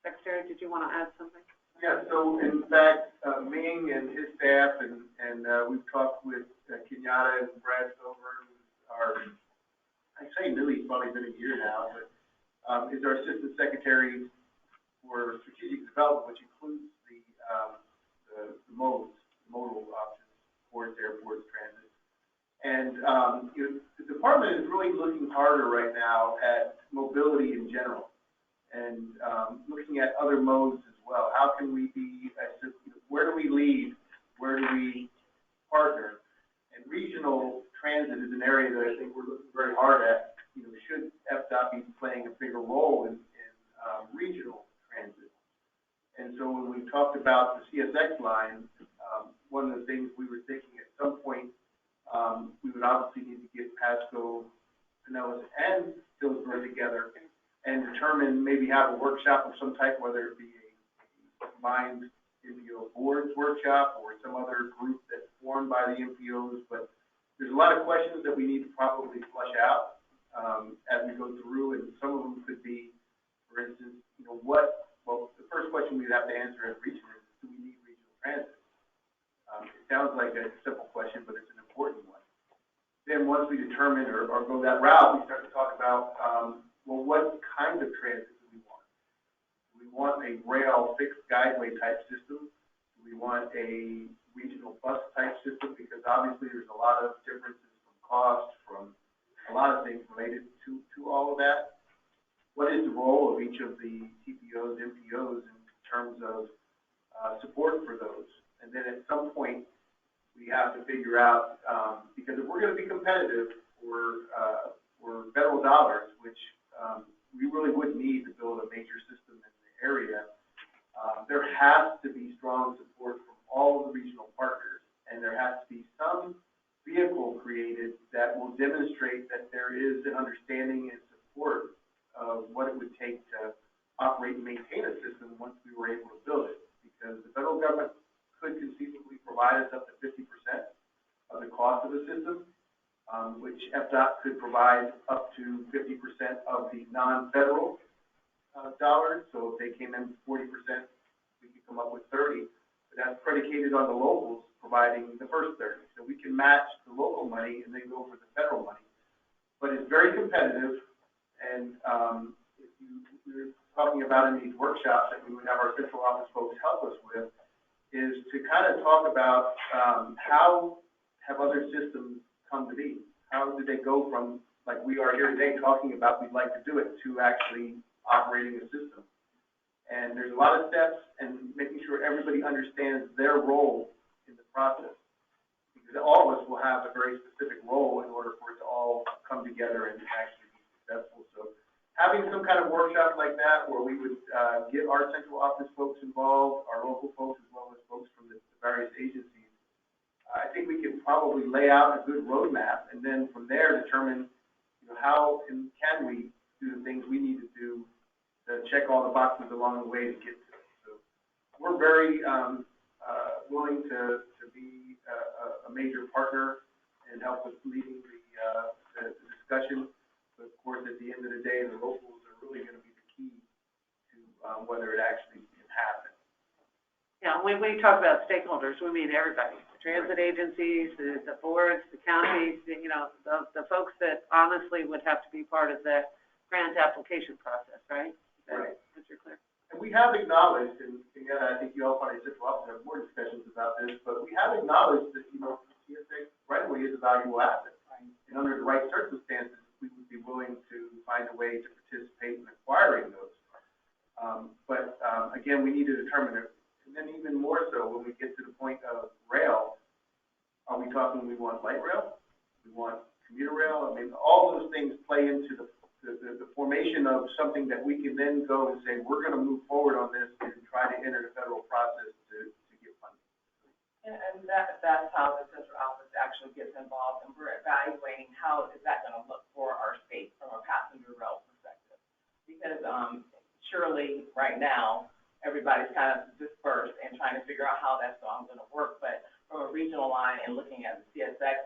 Secretary, did you want to add something? Yeah, so in fact, Ming and his staff and we've talked with Kenyatta and Brad Silver, I say Millie, it's probably been a year now, but is our Assistant Secretary for Strategic Development, which includes the modal options, ports, airports, transit. And the department is really looking harder right now at mobility in general and looking at other modes as well. How can we be, where do we lead? Where do we partner? And regional transit is an area that I think we're looking very hard at. Should FDOT be playing a bigger role in regional transit? And so when we talked about the CSX line, one of the things we were thinking at some point, we would obviously need to get Pasco, Pinellas, and Hillsborough together and determine, maybe have a workshop of some type, whether it be a combined MPO boards workshop or some other group that's formed by the MPOs. But there's a lot of questions that we need to probably flush out as we go through, and some of them could be, for instance, the first question we'd have to answer as region is, do we need regional transit? It sounds like a simple question, but it's an important one. Then once we determine or go that route, we start to talk about, what kind of transit do we want? Do we want a rail fixed guideway type system? Do we want a regional bus type system? Because obviously there's a lot of differences from cost, from a lot of things related to all of that. What is the role of each of the TPOs, MPOs in terms of support for those? And then at some point, we have to figure out, because if we're going to be competitive for federal dollars, which we really would need to build a major system in the area, there has to be strong support from all of the regional partners, and there has to be some vehicle created that will demonstrate that there is an understanding and support of what it would take to operate and maintain a system once we were able to build it. Because the federal government could conceivably provide us up to 50% of the cost of the system, which FDOT could provide up to 50% of the non-federal dollars. So if they came in 40%, we could come up with 30%. But that's predicated on the locals providing the first 30%. So we can match the local money and then go for the federal money. But it's very competitive. And if we were talking about in these workshops that we would have our central office folks help us with, is to kind of talk about how have other systems come to be? How did they go from, like we are here today talking about we'd like to do it, to actually operating a system? And there's a lot of steps, and making sure everybody understands their role in the process. Because all of us will have a very specific role in order for it to all come together and actually be successful. So having some kind of workshop like that where we would get our central office folks involved, our local folks, as well as folks from the various agencies, I think we can probably lay out a good roadmap, and then from there determine, how can we do the things we need to do to check all the boxes along the way to get to it. So we're very willing to be major partner and help with leading the discussion. But of course, at the end of the day, the locals are really going to be the key to whether it actually can happen. Yeah, when we talk about stakeholders, we mean everybody, the transit agencies, the boards, the counties, you know, the folks that honestly would have to be part of the grant application process, right? Right. That's clear. And we have acknowledged, and again, I think you all probably central office have more discussions about this, but we have acknowledged that, you know, CSX right away is a valuable asset. And under the right circumstances, we would be willing to find a way to participate in acquiring those. But again, we need to determine it. And then even more so when we get to the point of rail, are we talking we want light rail? We want commuter rail? I mean, all those things play into the formation of something that we can then go and say, we're going to move forward on this and try to enter the federal process to get funding. And that's how the central office actually gets involved, and we're evaluating how is that going to look for our state from a passenger rail perspective. Because surely right now, everybody's kind of dispersed and trying to figure out how that's going to work. But from a regional line and looking at the CSX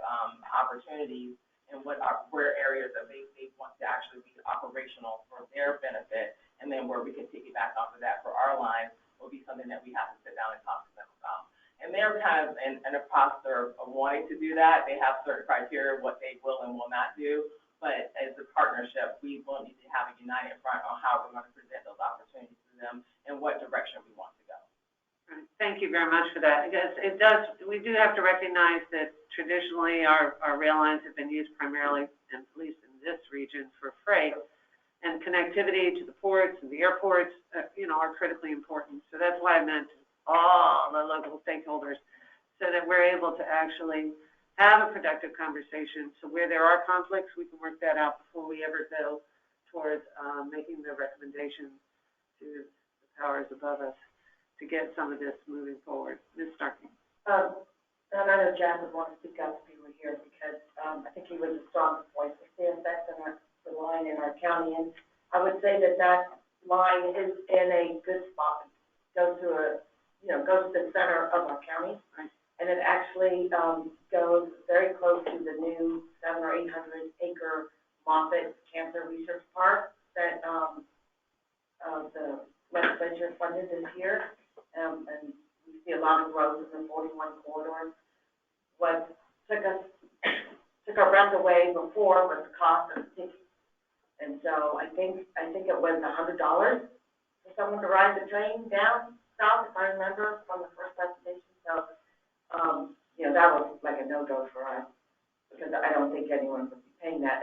opportunities and where areas that they want to actually be operational for their benefit, and then where we can piggyback off of that for our line will be something that we have to sit down and talk to them about. And they're kind of in a process of wanting to do that. They have certain criteria of what they will and will not do. But as a partnership, we will need to have a united front on how we're going to present those opportunities to them and what direction we want to go. Thank you very much for that. I guess we do have to recognize that traditionally our rail lines have been used primarily, at least in this region, for freight, and connectivity to the ports and the airports, you know, are critically important. So that's why I meant all the local stakeholders, so that we're able to actually have a productive conversation. So where there are conflicts, we can work that out before we ever go towards making the recommendation to the powers above us to get some of this moving forward. Ms. Starkey. And I know Jack would want to speak up if he were here, because I think he was a strong voice for CSX and the line in our county. And I would say that line is in a good spot. Goes to the center of our county. Right. And it actually goes very close to the new 700 or 800 acre Moffitt Cancer Research Park that the legislature funded this year. And we see a lot of growth in the 41 corridor. What took our breath away before was the cost of the ticket. And so I think it was $100 for someone to ride the train down south, if I remember from the first presentation. So, that was like a no-go for us, because I don't think anyone would be paying that.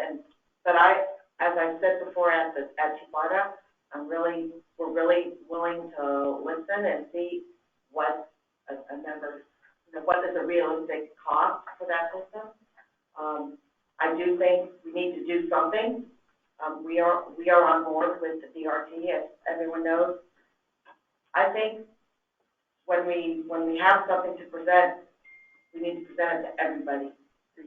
But as I said before at Chiparta, we're really willing to listen and see what a member, what is a realistic cost for that system. I do think we need to do something. We are on board with the DRT, as everyone knows. I think when we have something to present, we need to present it to everybody,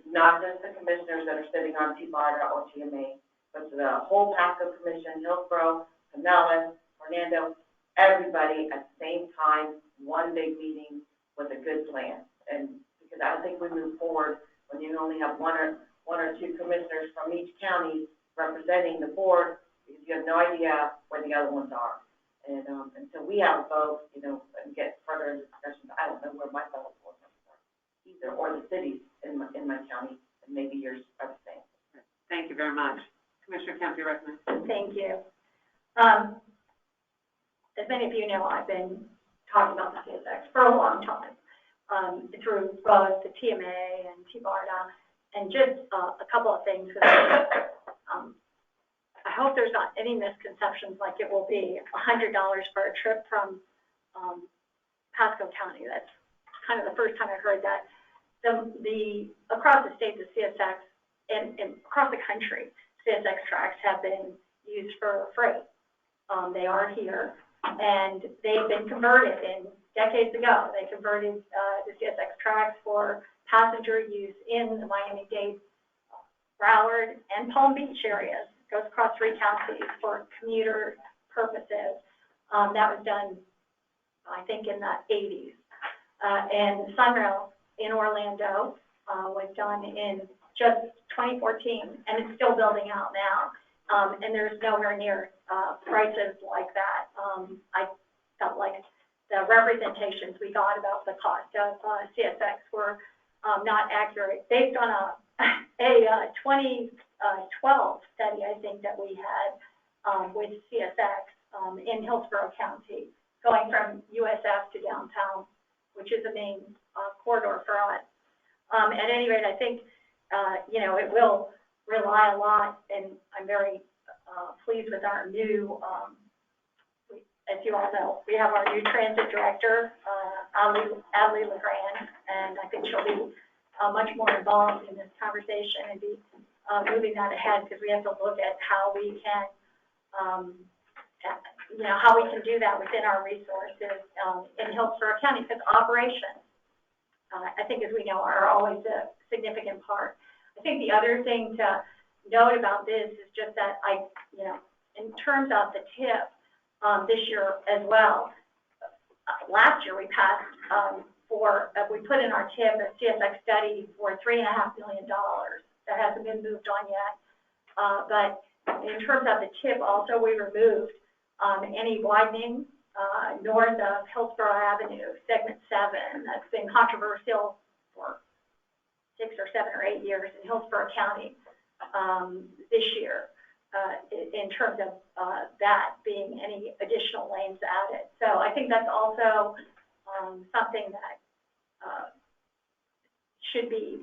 not just the commissioners that are sitting on T-BARTA or TMA, but to the whole Psta Commission, Hillsborough, Pinellas, Fernando, everybody at the same time, one big meeting with a good plan. And because I think we move forward when you only have one or two commissioners from each county representing the board, because you have no idea where the other ones are. And so we have a vote, and get further into discussions. I don't know where my fellow board members are either, or the cities in my county, and maybe yours are the same. Thank you very much. Commissioner Kemp, your recommendation. Thank you. As many of you know, I've been talking about the CSX for a long time, through both the TMA and T-BARTA, and just a couple of things. I hope there's not any misconceptions like it will be $100 for a trip from Pasco County. That's kind of the first time I heard that. Across the state, the CSX, and across the country, CSX tracks have been used for freight. They are here, and they've been converted decades ago. They converted the CSX tracks for passenger use in the Miami-Dade, Broward, and Palm Beach areas. Goes across 3 counties for commuter purposes. That was done, I think, in the 80s. And Sunrail in Orlando was done in just 2014, and it's still building out now. And there's nowhere near prices like that. I felt like the representations we got about the cost of CSX were not accurate. Based on a 2012 study, I think, that we had with CSX in Hillsborough County, going from USF to downtown, which is the main corridor for us. At any rate, I think, it will rely a lot, and I'm very pleased with our new, as you all know, we have our new transit director, Adley LeGrand, and I think she'll be much more involved in this conversation and be moving that ahead, because we have to look at how we can, how we can do that within our resources in Hillsborough County, because operations, I think, as we know, are always a significant part. I think the other thing to note about this is just that in terms of the TIP this year as well, last year we passed we put in our TIP a CSX study for $3.5 million. That hasn't been moved on yet. But in terms of the TIP, also we removed any widening north of Hillsborough Avenue, segment 7. That's been controversial for 6 or 7 or 8 years in Hillsborough County this year, in terms of that being any additional lanes added. So I think that's also something that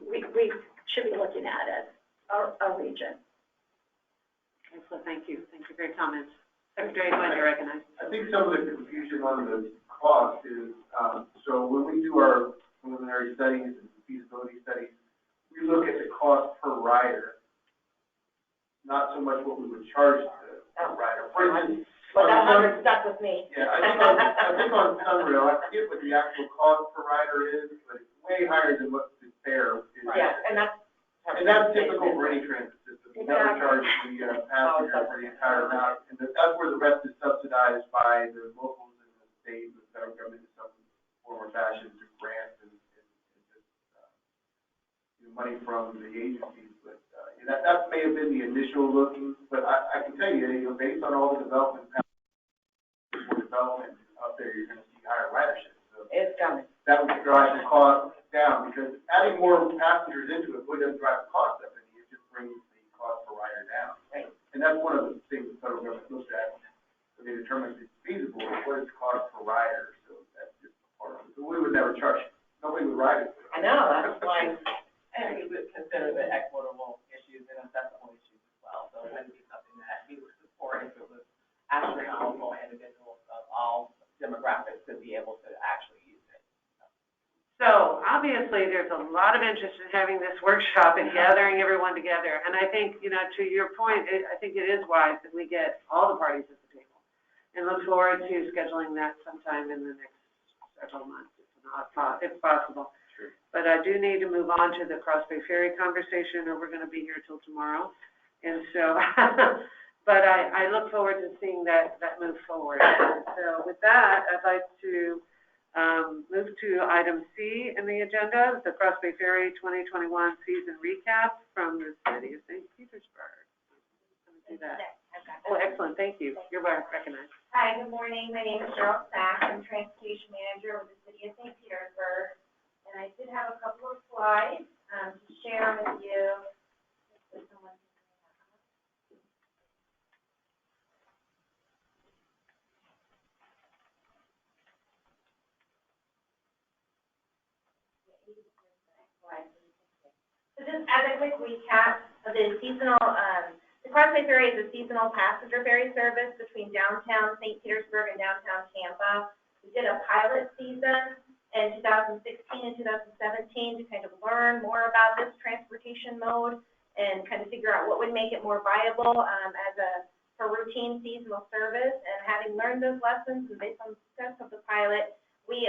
we should be looking at as a region. Excellent, thank you. Thank you for your comments. Secretary, glad to recognize. I think some of the confusion on the cost is, so when we do our preliminary studies and feasibility studies, we look at the cost per rider, not so much what we would charge the rider. For instance, well, that number stuck with me. Yeah, I think on Sunrail, I forget what the actual cost per rider is, but it's way higher than what the fare is. Yeah, and that's typical for any transit system. You never charge the passenger for the entire route, and that's where the rest is subsidized by the locals and the state and the federal government in some form or fashion through grants and money from the agencies. But that may have been the initial looking, but I can tell you, based on all the development up there, you're going to see higher ridership. So it's coming. That would drive the cost down, because adding more passengers into it really doesn't drive the cost up any. It just brings the cost per rider down. Right. And that's one of the things the federal government looks at when they determine if it's feasible. What is the cost per rider? So that's just part of it. So we would never charge it. Nobody would ride it. I know, that's why I think we would consider the equitable issues and accessible issues as well. So it would be something that we would support if it was astronomical individuals of all demographics could be able to actually use it. So obviously there's a lot of interest in having this workshop and gathering everyone together. And I think, to your point, I think it is wise that we get all the parties at the table, and look forward to scheduling that sometime in the next several months, if possible. Sure. But I do need to move on to the Cross Bay Ferry conversation, or we're going to be here till tomorrow. And so, but I look forward to seeing that move forward. And so with that, I'd like to move to item C in the agenda, the Cross Bay Ferry 2021 season recap from the city of St. Petersburg. Let me do that. Oh, excellent. Thank you. You're recognized. Hi, good morning. My name is Cheryl Stack. I'm Transportation Manager with the City of St. Petersburg. And I did have a couple of slides to share with you. So just as a quick recap of the seasonal, the Cross Bay Ferry is a seasonal passenger ferry service between downtown St. Petersburg and downtown Tampa. We did a pilot season in 2016 and 2017 to kind of learn more about this transportation mode and kind of figure out what would make it more viable for routine seasonal service. And having learned those lessons and based on the success of the pilot, we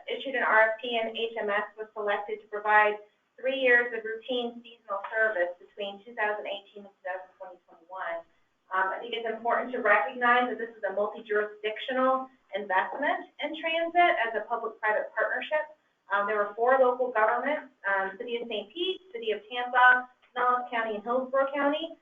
issued an RFP, and HMS was selected to provide 3 years of routine seasonal service between 2018 and 2021. I think it's important to recognize that this is a multi-jurisdictional investment in transit as a public-private partnership. There were 4 local governments, City of St. Pete, City of Tampa, Pinellas County, and Hillsborough County.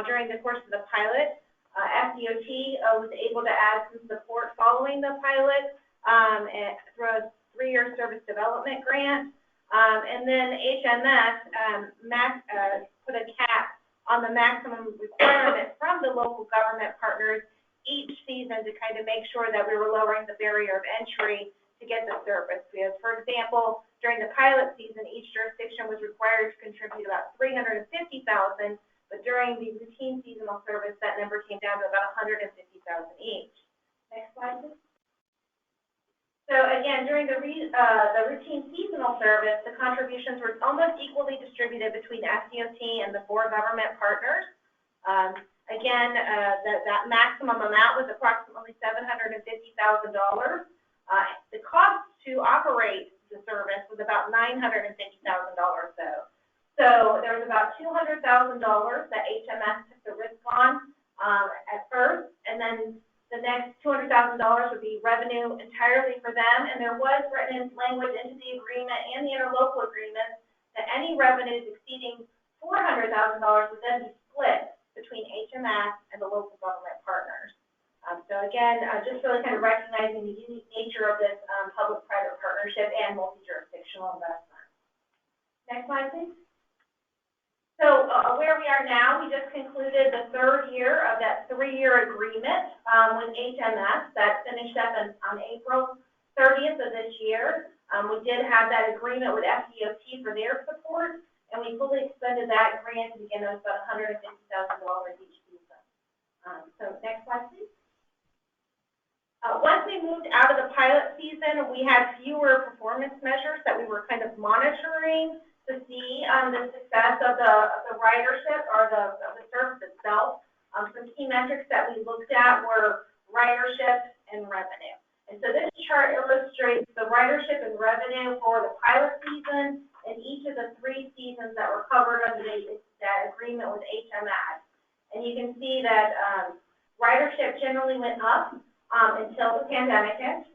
During the course of the pilot, FDOT was able to add some support following the pilot and through a 3-year service development grant. And then HMS put a cap on the maximum requirement from the local government partners each season to kind of make sure that we were lowering the barrier of entry to get the service. Because, for example, during the pilot season, each jurisdiction was required to contribute about $350,000, but during the routine seasonal service, that number came down to about $150,000 each. Next slide, please. So again, during the routine seasonal service, the contributions were almost equally distributed between FDOT and the 4 government partners. Again, that maximum amount was approximately $750,000. The cost to operate the service was about $950,000 though. So there was about $200,000 that HMS took the risk on at first, and then the next $200,000 would be revenue entirely for them, and there was written language into the agreement and the interlocal agreement that any revenues exceeding $400,000 would then be split between HMS and the local government partners. So again, just really kind of recognizing the unique nature of this public-private partnership and multi-jurisdictional investment. Next slide, please. So where we are now, we just concluded the 3rd year of that 3-year agreement with HMS that finished up on April 30th of this year. We did have that agreement with FDOT for their support, and we fully expended that grant to begin with about $150,000 each season. So next slide, please. Once we moved out of the pilot season, we had fewer performance measures that we were kind of monitoring to see the success of the ridership or the service itself. Some key metrics that we looked at were ridership and revenue. And so this chart illustrates the ridership and revenue for the pilot season and each of the 3 seasons that were covered under that agreement with HMS. And you can see that ridership generally went up until the pandemic hit.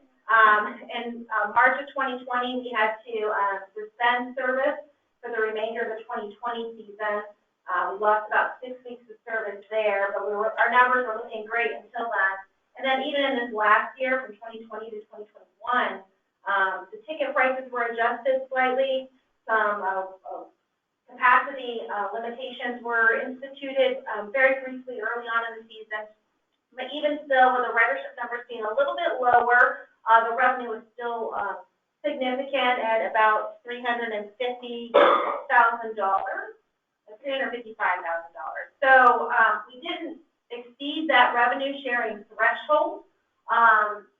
In March of 2020, we had to suspend service for the remainder of the 2020 season. We lost about 6 weeks of service there, but our numbers were looking great until then. And then even in this last year, from 2020 to 2021, the ticket prices were adjusted slightly. Some capacity limitations were instituted very briefly early on in the season. But even still, with the ridership numbers being a little bit lower, the revenue was still significant at about $350,000, $355,000. So we didn't exceed that revenue sharing threshold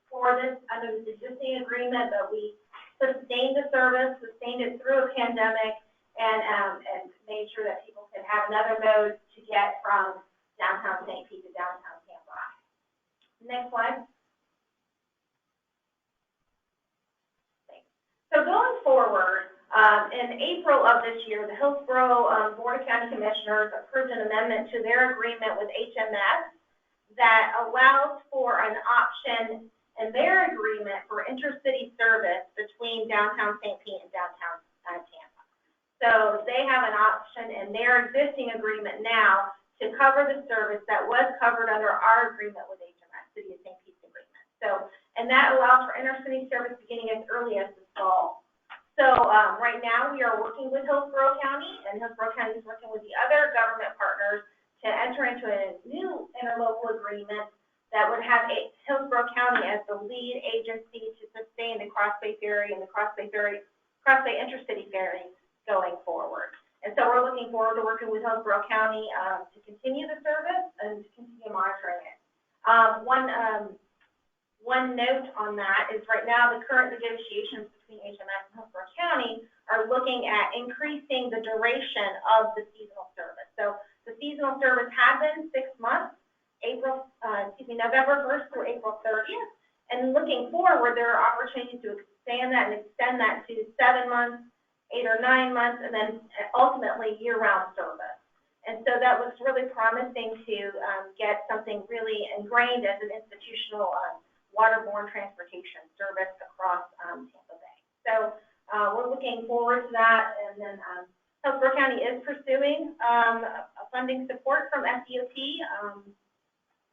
for this under the existing agreement, but we sustained the service, sustained it through a pandemic, and made sure that people could have another mode to get from downtown St. Pete to downtown Tampa. Next slide. So going forward, in April of this year, the Hillsborough Board of County Commissioners approved an amendment to their agreement with HMS that allows for an option in their agreement for intercity service between downtown St. Pete and downtown Tampa. So they have an option in their existing agreement now to cover the service that was covered under our agreement with HMS, City of St. Pete's agreement. So, and that allows for intercity service beginning as early as this fall. So right now we are working with Hillsborough County, and Hillsborough County is working with the other government partners to enter into a new interlocal agreement that would have Hillsborough County as the lead agency to sustain the Cross Bay Ferry and the Cross Bay intercity ferry going forward. And so we're looking forward to working with Hillsborough County to continue the service and to continue monitoring it. One note on that is right now the current negotiations between HMS and Hillsborough County are looking at increasing the duration of the seasonal service. So the seasonal service had been 6 months, November 1st through April 30th. And looking forward, there are opportunities to expand that and extend that to 7 months, 8 or 9 months, and then ultimately year-round service. And so that looks really promising to get something really ingrained as an institutional waterborne transportation service across Tampa Bay. So we're looking forward to that. And then, Hillsborough County is pursuing, a funding support from FDOT.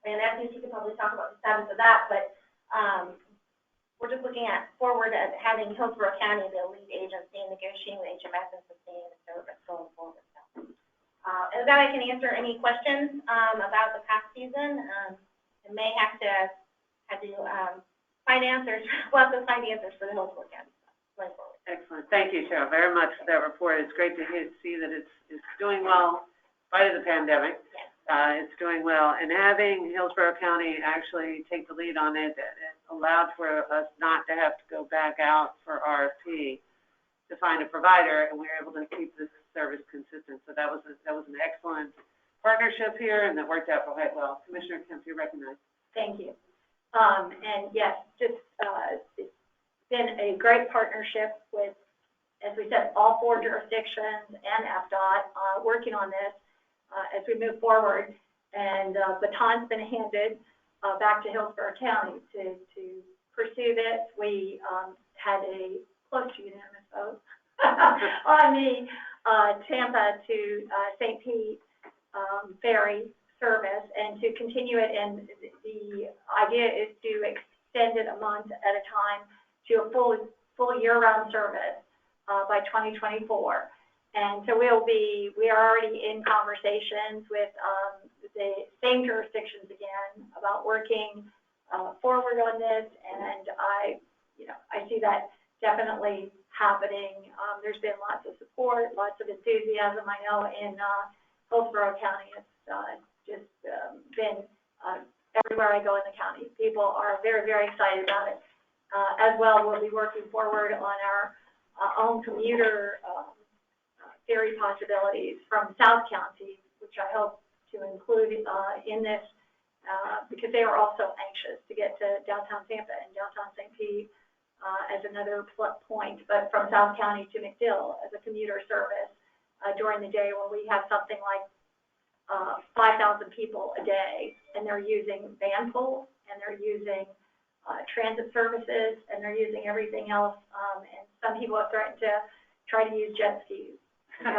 And FDOT could probably talk about the status of that, but, we're just looking forward at having Hillsborough County the lead agency in negotiating with HMS and sustaining the service going forward. So, and that I can answer any questions about the past season. And may have to find answers, lots of find answers for the Hillsborough County going forward. Excellent. Thank you, Cheryl, very much for that report. It's great to see that it's doing well in spite of the pandemic. Yes. It's doing well, and having Hillsborough County actually take the lead on it, it allowed for us not to have to go back out for RFP to find a provider, and we were able to keep this service consistent. So that was an excellent partnership here, and that worked out quite well. Commissioner Kemp, you're recognized. Thank you. And yes, just it's been a great partnership with, as we said, all 4 jurisdictions and FDOT working on this. As we move forward, and baton's been handed back to Hillsborough County to pursue this. We had a close to unanimous vote on the Tampa to St. Pete ferry service, and to continue it. And the idea is to extend it a month at a time to a full year-round service by 2024. And so we are already in conversations with the same jurisdictions again about working forward on this, and I see that definitely happening. There's been lots of support, lots of enthusiasm. I know in Hillsborough County, it's just been everywhere I go in the county. People are very, very excited about it. As well, we'll be working forward on our own commuter ferry possibilities from South County, which I hope to include in this, because they are also anxious to get to downtown Tampa and downtown St. Pete as another point, but from South County to McDill as a commuter service during the day, where we have something like 5,000 people a day, and they're using van pools, and they're using transit services, and they're using everything else, and some people have threatened to try to use jet skis. But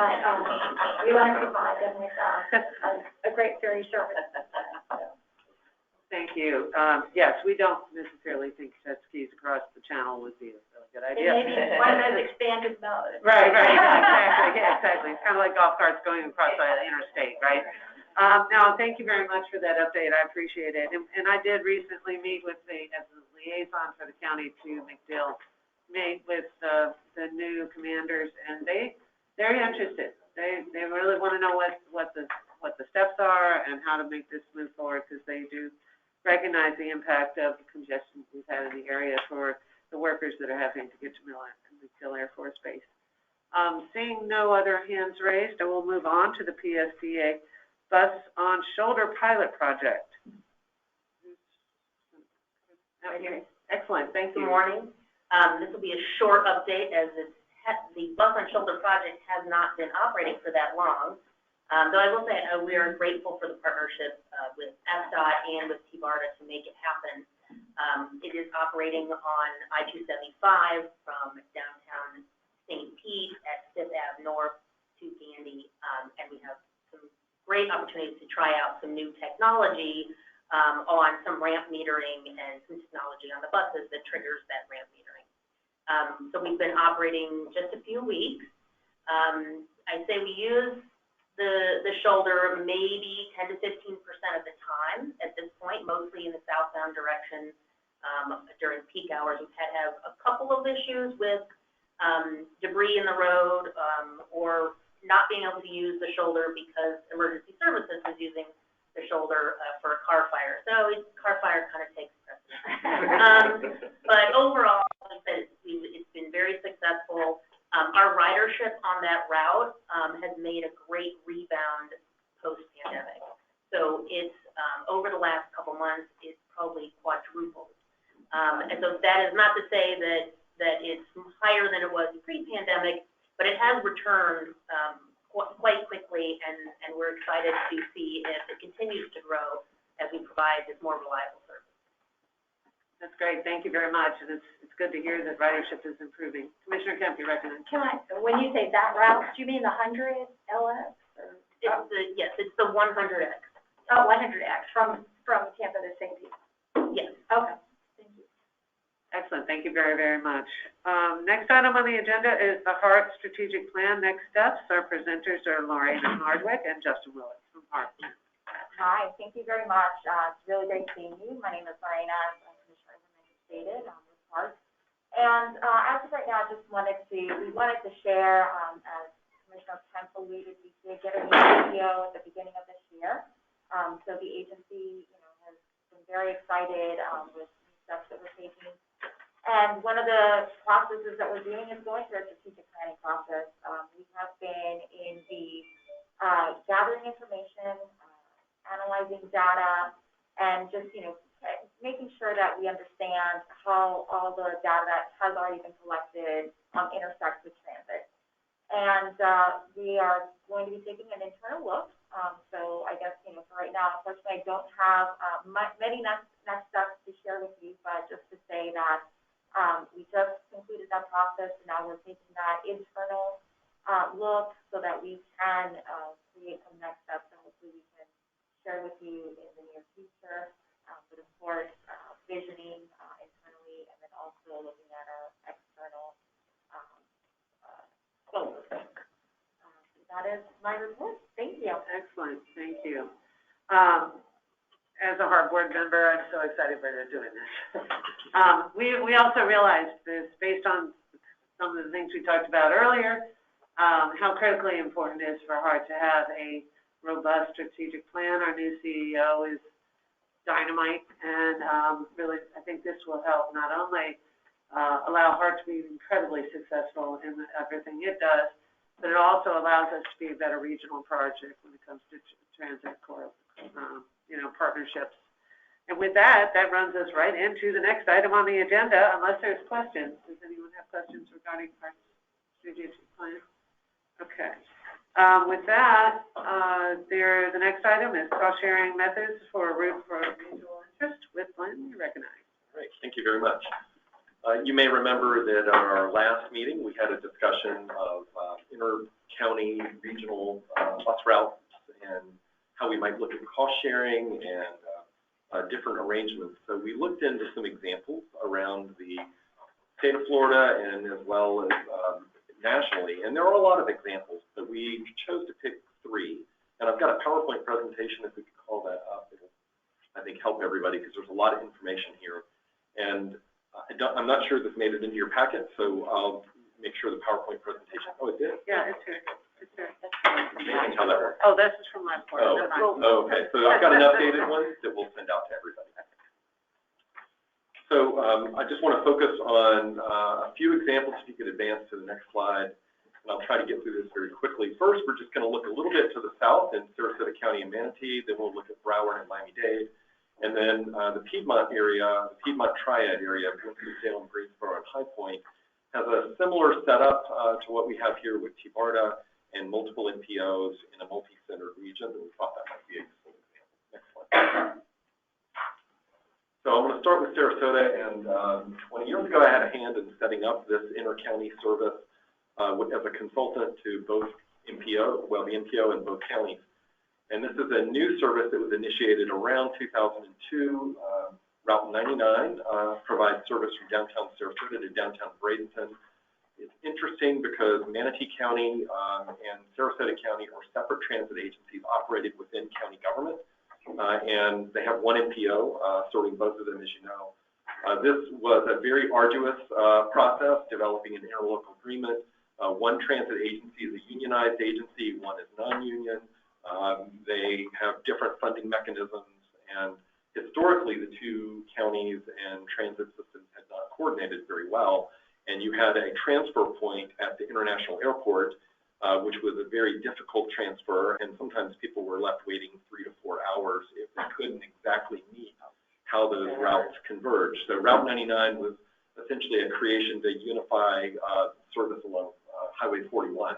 we want to provide them with a great ferry service. Thank you. Yes, we don't necessarily think jet skis across the channel would be a really good idea. It may be one of those expanded modes. Right, exactly. It's kind of like golf carts going across the interstate, right? No, thank you very much for that update. I appreciate it. And I did recently meet with as a liaison for the county to McDill, meet with the new commanders, and they're interested. They really want to know what the steps are and how to make this move forward, because they do recognize the impact of the congestion we've had in the area for the workers that are having to get to McDill Air Force Base. Seeing no other hands raised, I will move on to the Psta Bus on Shoulder Pilot Project. Okay. Excellent, thank you. Good morning. This will be a short update, as the Bus on Shoulder project has not been operating for that long. Though I will say we are grateful for the partnership with Psta and with T-BARTA to make it happen. It is operating on I-275 from downtown St. Pete at 5th Ave North to Gandy, and we have some great opportunities to try out some new technology on some ramp metering and some technology on the buses that triggers that ramp metering. So we've been operating just a few weeks. I'd say we use the shoulder maybe 10 to 15% of the time at this point, mostly in the southbound direction during peak hours. We've had to have a couple of issues with debris in the road or not being able to use the shoulder because emergency services was using the shoulder for a car fire. So car fire kind of takes precedence. But overall, it's been very successful. Our ridership on that route has made a great rebound post-pandemic. So it's, over the last couple months, it's probably quadrupled. And so that is not to say that it's higher than it was pre-pandemic, but it has returned quite quickly, and we're excited to see if it continues to grow as we provide this more reliable service. That's great. Thank you very much. And it's good to hear that ridership is improving. Commissioner Kemp, you recommend? Can I, when you say that route, do you mean the 100 LX? Or, It's the 100X. oh, 100X from Tampa to St. Pete? Yes. Okay, thank you. Excellent. Thank you very, very much. Next item on the agenda is the HART Strategic Plan Next Steps. Our presenters are Lorraine Hardwick and Justin Willett from HART. Hi, thank you very much. It's really great seeing you. My name is Lorena, as Commissioner Overman stated, with HART. And as of right now, we wanted to share, as Commissioner Kemp alluded, we did get a new MPO at the beginning of this year. So the agency, has been very excited with the steps that we're taking. And one of the processes that we're doing is going through a strategic planning process. We have been in the gathering information, analyzing data, and just, making sure that we understand how all the data that has already been collected intersects with transit. And we are going to be taking an internal look. So I guess, for right now, unfortunately, I don't have many next steps to share with you, but just to say that we just concluded that process, and now we're taking that internal look so that we can create some next steps, and hopefully we can share with you in the near future. But of course, visioning internally, and then also looking at our external goals. That is my report. Thank you. Excellent. Thank you. As a HART board member, I'm so excited that they're doing this. We also realized this, based on some of the things we talked about earlier, how critically important it is for HART to have a robust strategic plan. Our new CEO is dynamite, and really, I think this will help not only allow HART to be incredibly successful in everything it does, but it also allows us to be a better regional project when it comes to transit partnerships. And with that runs us right into the next item on the agenda, unless there's questions. Does anyone have questions regarding HART's strategic plan? Okay. With that, the next item is cost-sharing methods for a route for mutual interest. With Glenn, you recognize. Great, thank you very much. You may remember that at our last meeting, we had a discussion of inter-county regional bus routes and how we might look at cost sharing and different arrangements. So we looked into some examples around the state of Florida and as well as nationally. And there are a lot of examples, but we chose to pick 3. And I've got a PowerPoint presentation, if we could call that up. It'll, I think, help everybody because there's a lot of information here. And I'm not sure this made it into your packet, so I'll make sure the PowerPoint presentation. Oh, it did? Yeah, it's here. It's here. Amazing how that works. Oh, this is from last quarter. Oh, okay. So I've got an updated one that we'll send out to everybody. So I just want to focus on a few examples. If you could advance to the next slide, and I'll try to get through this very quickly. First, we're just going to look a little bit to the south in Sarasota County and Manatee. Then we'll look at Broward and Miami-Dade. And then the Piedmont area, the Piedmont Triad area, Winston-Salem, Greensboro, and High Point, has a similar setup to what we have here with T-BARTA and multiple MPOs in a multi-centered region. And we thought that might be a useful example. Next slide. So I'm going to start with Sarasota, and 20 years ago I had a hand in setting up this inter-county service as a consultant to both MPO, well, the MPO in both counties. And this is a new service that was initiated around 2002. Route 99 provides service from downtown Sarasota to downtown Bradenton. It's interesting because Manatee County and Sarasota County are separate transit agencies operated within county government. And they have one MPO serving both of them, as you know. This was a very arduous process, developing an interlocal agreement. One transit agency is a unionized agency, one is non-union. They have different funding mechanisms, and historically the two counties and transit systems had not coordinated very well. And you had a transfer point at the international airport, which was a very difficult transfer, and sometimes people were left waiting 3 to 4 hours if they couldn't exactly meet how those routes converge. So Route 99 was essentially a creation to unify service along Highway 41.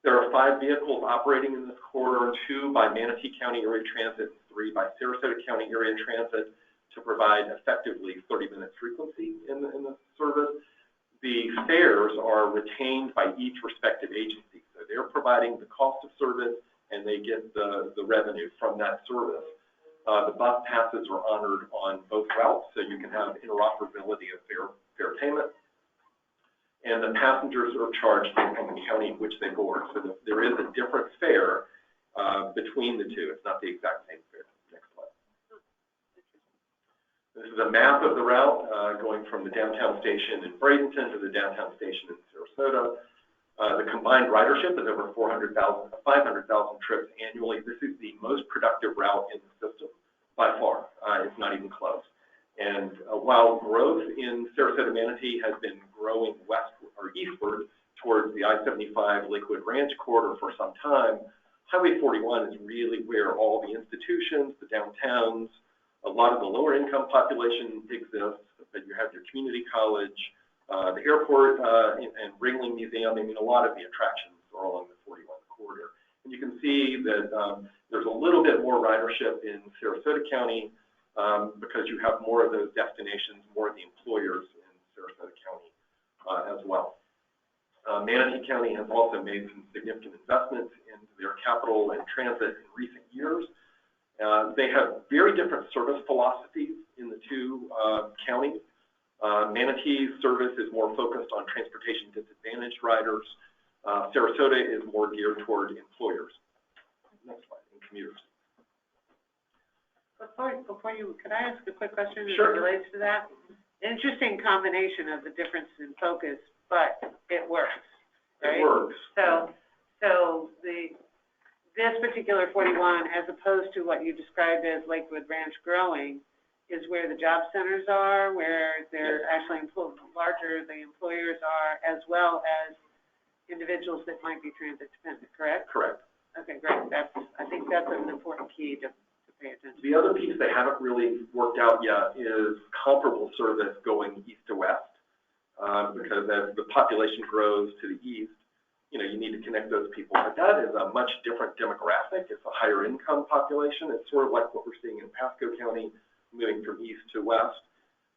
There are 5 vehicles operating in this corridor, 2 by Manatee County Area Transit, 3 by Sarasota County Area Transit, to to provide effectively 30-minute frequency in the service. The fares are retained by each respective agency. So they're providing the cost of service and they get the revenue from that service. The bus passes are honored on both routes, so you can have interoperability of fare payment. And the passengers are charged from the county in which they board. So there is a different fare between the two. It's not the exact same fare. Next slide. This is a map of the route going from the downtown station in Bradenton to the downtown station in Sarasota. The combined ridership is over 500,000 trips annually. This is the most productive route in the system by far. It's not even close. And while growth in Sarasota Manatee has been growing westward or eastward towards the I-75 Lakewood Ranch corridor for some time, Highway 41 is really where all the institutions, the downtowns, a lot of the lower income population exists, but you have your community college, the airport and Ringling Museum. I mean, a lot of the attractions are along the 41 corridor. And you can see that there's a little bit more ridership in Sarasota County because you have more of those destinations, more of the employers in Sarasota County as well. Manatee County has also made some significant investments in their capital and transit in recent years. They have very different service philosophies in the two counties. Manatee's service is more focused on transportation disadvantaged riders. Sarasota is more geared toward employers. Next slide, and commuters. Before you, could I ask a quick question that Sure. relates to that? Interesting combination of the difference in focus, but it works, right? It works. So this particular 41, as opposed to what you described as Lakewood Ranch growing, is where the job centers are, where they're actually larger, the employers are, as well as individuals that might be transit dependent, correct? Correct. Okay, great. I think that's an important key to pay attention to. The other piece they haven't really worked out yet is comparable service going east to west, because as the population grows to the east, you need to connect those people. But that is a much different demographic. It's a higher income population. It's sort of like what we're seeing in Pasco County, moving from east to west.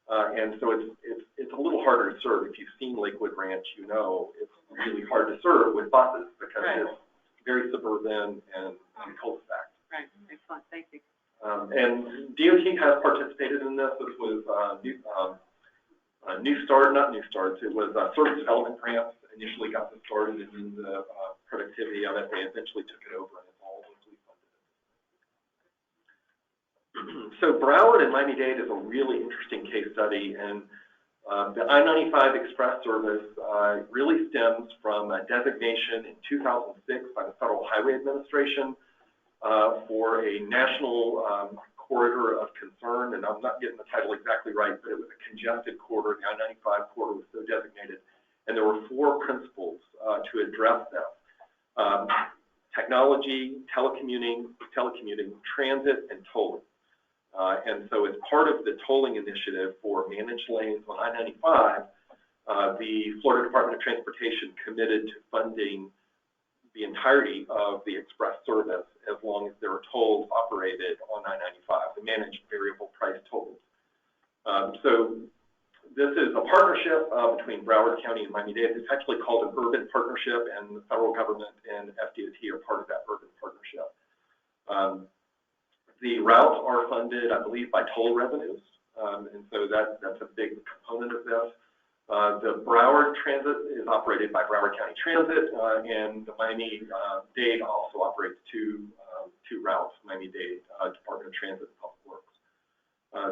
And so it's a little harder to serve. If you've seen Lakewood Ranch, it's really hard to serve with buses because it's very suburban and cul-de-sac. Right, excellent, thank you. And DOT has participated in this. This was New Start, not New Starts. It was service development grants initially got this started, and then the productivity of it, they eventually took it over, and it's all locally funded. So Broward and Miami-Dade is a really interesting case study, and the I-95 Express service really stems from a designation in 2006 by the Federal Highway Administration for a national corridor of concern, and I'm not getting the title exactly right, but it was a congested corridor. The I-95 corridor was so designated, and there were 4 principles to address them: technology, telecommuting, transit, and tolling. And so as part of the tolling initiative for managed lanes on I-95, the Florida Department of Transportation committed to funding the entirety of the express service as long as there are tolls operated on I-95, the managed variable price tolls. So this is a partnership between Broward County and Miami-Dade. It's actually called an urban partnership, and the federal government and FDOT are part of that urban partnership. The routes are funded, I believe, by toll revenues, and so that's a big component of this. The Broward Transit is operated by Broward County Transit, and the Miami-Dade also operates two routes, Miami-Dade Department of Transit and Public Works.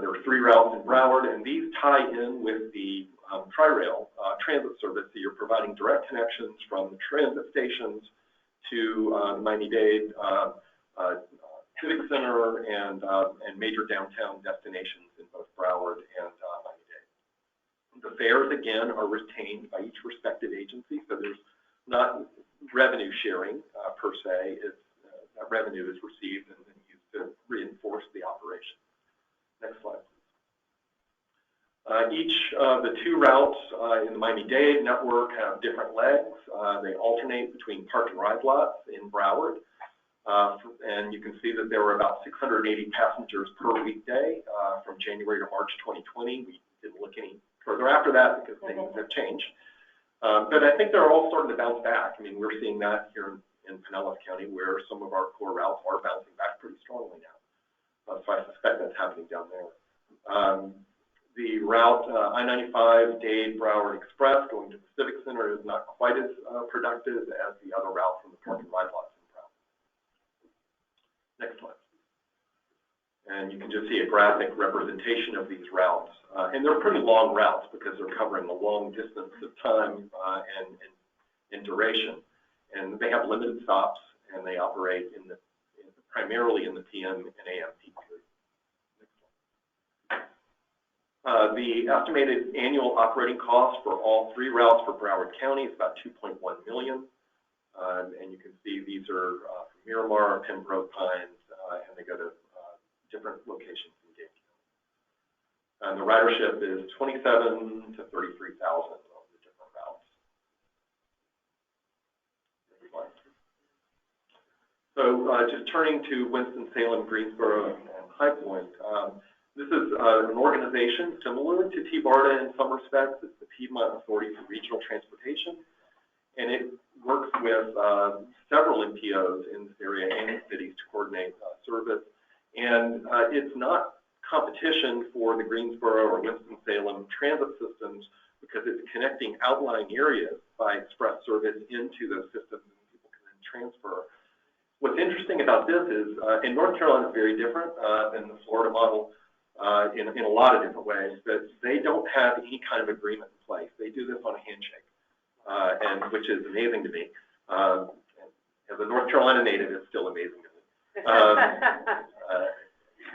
There are 3 routes in Broward, and these tie in with the Tri-Rail transit service. So you're providing direct connections from the transit stations to Miami-Dade Civic Center and major downtown destinations in both Broward and Miami-Dade. The fares, again, are retained by each respective agency, so there's not revenue sharing per se. That revenue is received and then used to reinforce the operation. Next slide. Each of the 2 routes in the Miami-Dade network have different legs. They alternate between park and ride lots in Broward. And you can see that there were about 680 passengers per weekday from January to March 2020. We didn't look any further after that because things have changed. But I think they're all starting to bounce back. I mean, we're seeing that here in Pinellas County, where some of our core routes are bouncing back pretty strongly now. So I suspect that's happening down there. The route I-95 Dade Broward Express going to the Civic Center is not quite as productive as the other route from the park and ride lots in Broward. Next slide. And you can just see a graphic representation of these routes. And they're pretty long routes because they're covering a long distance of time and duration. And they have limited stops, and they operate primarily in the PM and AM peak period. The estimated annual operating cost for all three routes for Broward County is about $2.1 million. And you can see these are from Miramar, Pembroke Pines, and they go to different locations in Dade County. And the ridership is 27 to 33,000 on the different routes. So just turning to Winston-Salem, Greensboro, and High Point, this is an organization similar to TBARTA in some respects. It's the Piedmont Authority for Regional Transportation, and it works with several MPOs in this area and cities to coordinate service. And it's not competition for the Greensboro or Winston-Salem transit systems because it's connecting outlying areas by express service into those systems, and people can then transfer. What's interesting about this is, and North Carolina is very different than the Florida model in a lot of different ways, that they don't have any kind of agreement in place. They do this on a handshake, and which is amazing to me. As a North Carolina native, it's still amazing to me.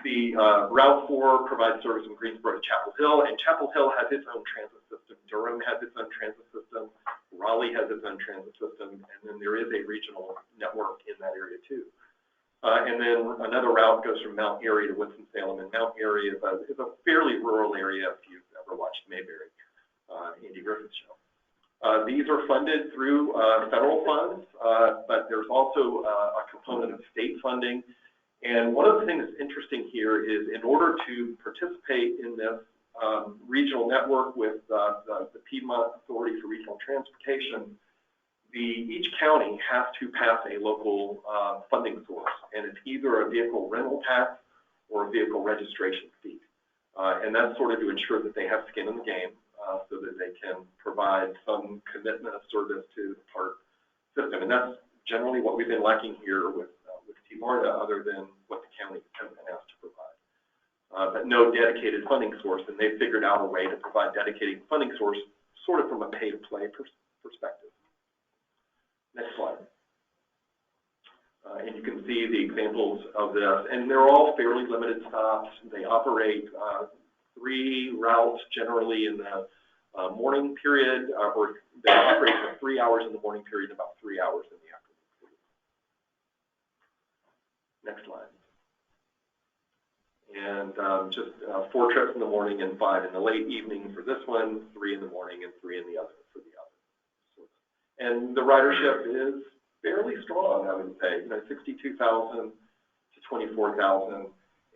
The Route 4 provides service from Greensboro to Chapel Hill, and Chapel Hill has its own transit system. Durham has its own transit system. Raleigh has its own transit system, and then there is a regional network in that area too. And then another route goes from Mount Airy to Winston-Salem, and Mount Airy is a fairly rural area if you've ever watched Mayberry, Andy Griffith's show. These are funded through federal funds, but there's also a component of state funding. And one of the things that's interesting here is in order to participate in this regional network with the Piedmont Authority for Regional Transportation, each county has to pass a local funding source, and it's either a vehicle rental tax or a vehicle registration fee. And that's sort of to ensure that they have skin in the game so that they can provide some commitment of service to the park system. And that's generally what we've been lacking here with TBARTA, other than what the county has been asked to provide. But no dedicated funding source, and they've figured out a way to provide dedicated funding source sort of from a pay-to-play perspective. Next slide. And you can see the examples of this, and they're all fairly limited stops. They operate 3 routes generally in the morning period, or they operate for 3 hours in the morning period and about 3 hours in the afternoon period. Next slide. And just 4 trips in the morning and 5 in the late evening for this one, 3 in the morning and 3 in the other for the other. And the ridership is fairly strong, I would say, 62,000 to 24,000.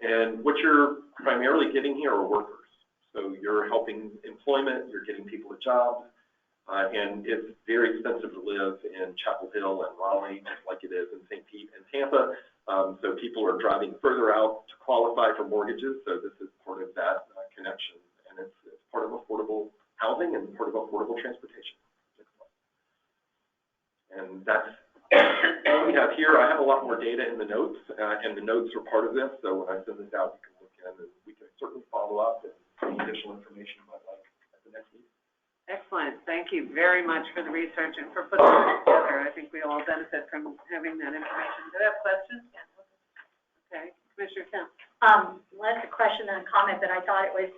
And what you're primarily getting here are workers. So you're helping employment, you're getting people a job, and it's very expensive to live in Chapel Hill and Raleigh, just like it is in St. Pete and Tampa. So people are driving further out to qualify for mortgages. So this is part of that connection, and it's part of affordable housing and part of affordable transportation. And that's all we have here. I have a lot more data in the notes, and the notes are part of this. So when I send this out, you can look in, and we can certainly follow up and any additional information you might like at the next meeting. Excellent. Thank you very much for the research and for putting it together. I think we all benefit from having that information. Do you have questions? Okay. Commissioner Kemp. Well, that's a question and a comment that I thought it was,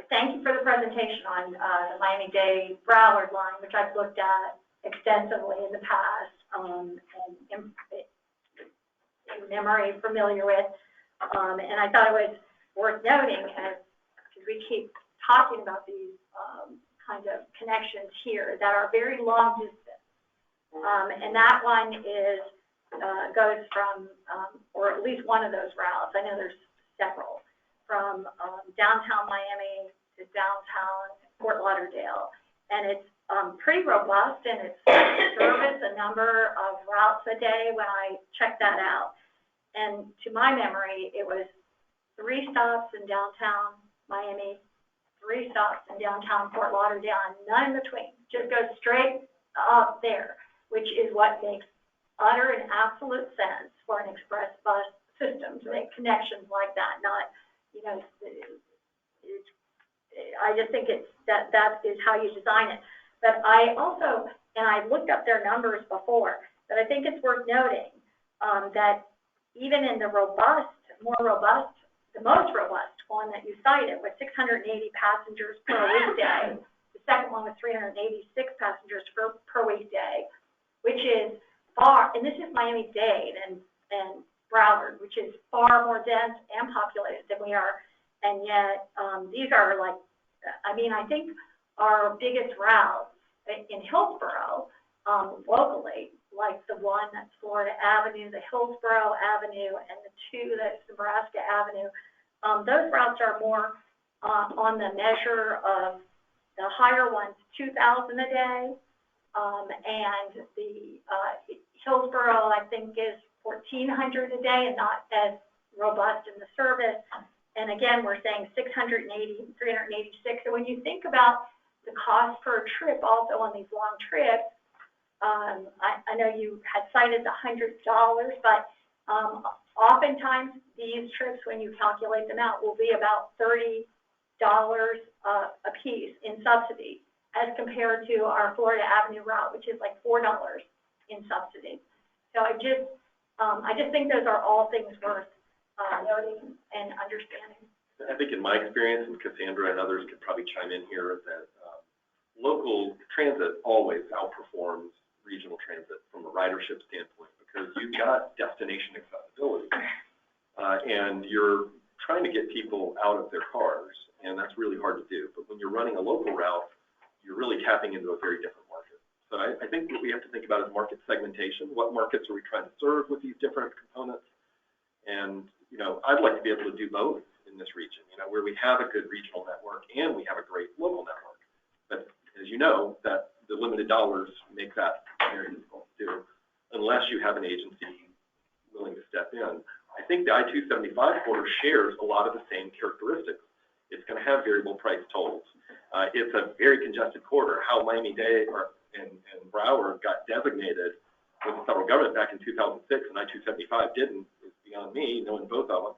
thank you for the presentation on the Miami-Dade Broward line, which I've looked at extensively in the past, and in memory familiar with. And I thought it was worth noting, as we keep talking about these kind of connections here that are very long distance, And that one is, goes from, or at least one of those routes, I know there's several, from downtown Miami to downtown Fort Lauderdale. And it's pretty robust, and it's service a number of routes a day when I checked that out. And to my memory, it was 3 stops in downtown Miami, 3 stops in downtown Fort Lauderdale, and none in between. Just goes straight up there, which is what makes utter and absolute sense for an express bus system to make connections like that. Not, you know, I just think it's that is how you design it. But I also, and I looked up their numbers before, but I think it's worth noting that even in the most robust one that you cited with 680 passengers per weekday, the second one was 386 passengers per weekday, which is far, and this is Miami-Dade and Broward, which is far more dense and populated than we are, and yet these are like, I mean, I think our biggest routes in Hillsboro, locally, like the one that's Florida Avenue, the Hillsboro Avenue, and the 2 that's Nebraska Avenue, those routes are more on the measure of the higher ones, 2,000 a day, and the Hillsboro, I think, is 1,400 a day and not as robust in the service. And again, we're saying 680, 386. So when you think about the cost per trip also on these long trips, I know you had cited the $100, but oftentimes these trips, when you calculate them out, will be about $30 a piece in subsidy, as compared to our Florida Avenue route, which is like $4 in subsidy. So I just think those are all things worth noting and understanding. I think in my experience, and Cassandra and others could probably chime in here, that local transit always outperforms regional transit from a ridership standpoint, because you've got destination accessibility, and you're trying to get people out of their cars, and that's really hard to do. But when you're running a local route, you're really tapping into a very different market. So I think what we have to think about is market segmentation. What markets are we trying to serve with these different components? And, you know, I'd like to be able to do both in this region, you know, where we have a good regional network and we have a great local network. But as you know, that the limited dollars make that very difficult to do unless you have an agency willing to step in. I think the I-275 corridor shares a lot of the same characteristics. It's going to have variable price tolls. It's a very congested corridor. How Miami-Dade and Broward got designated with the federal government back in 2006 and I-275 didn't is beyond me, knowing both of them.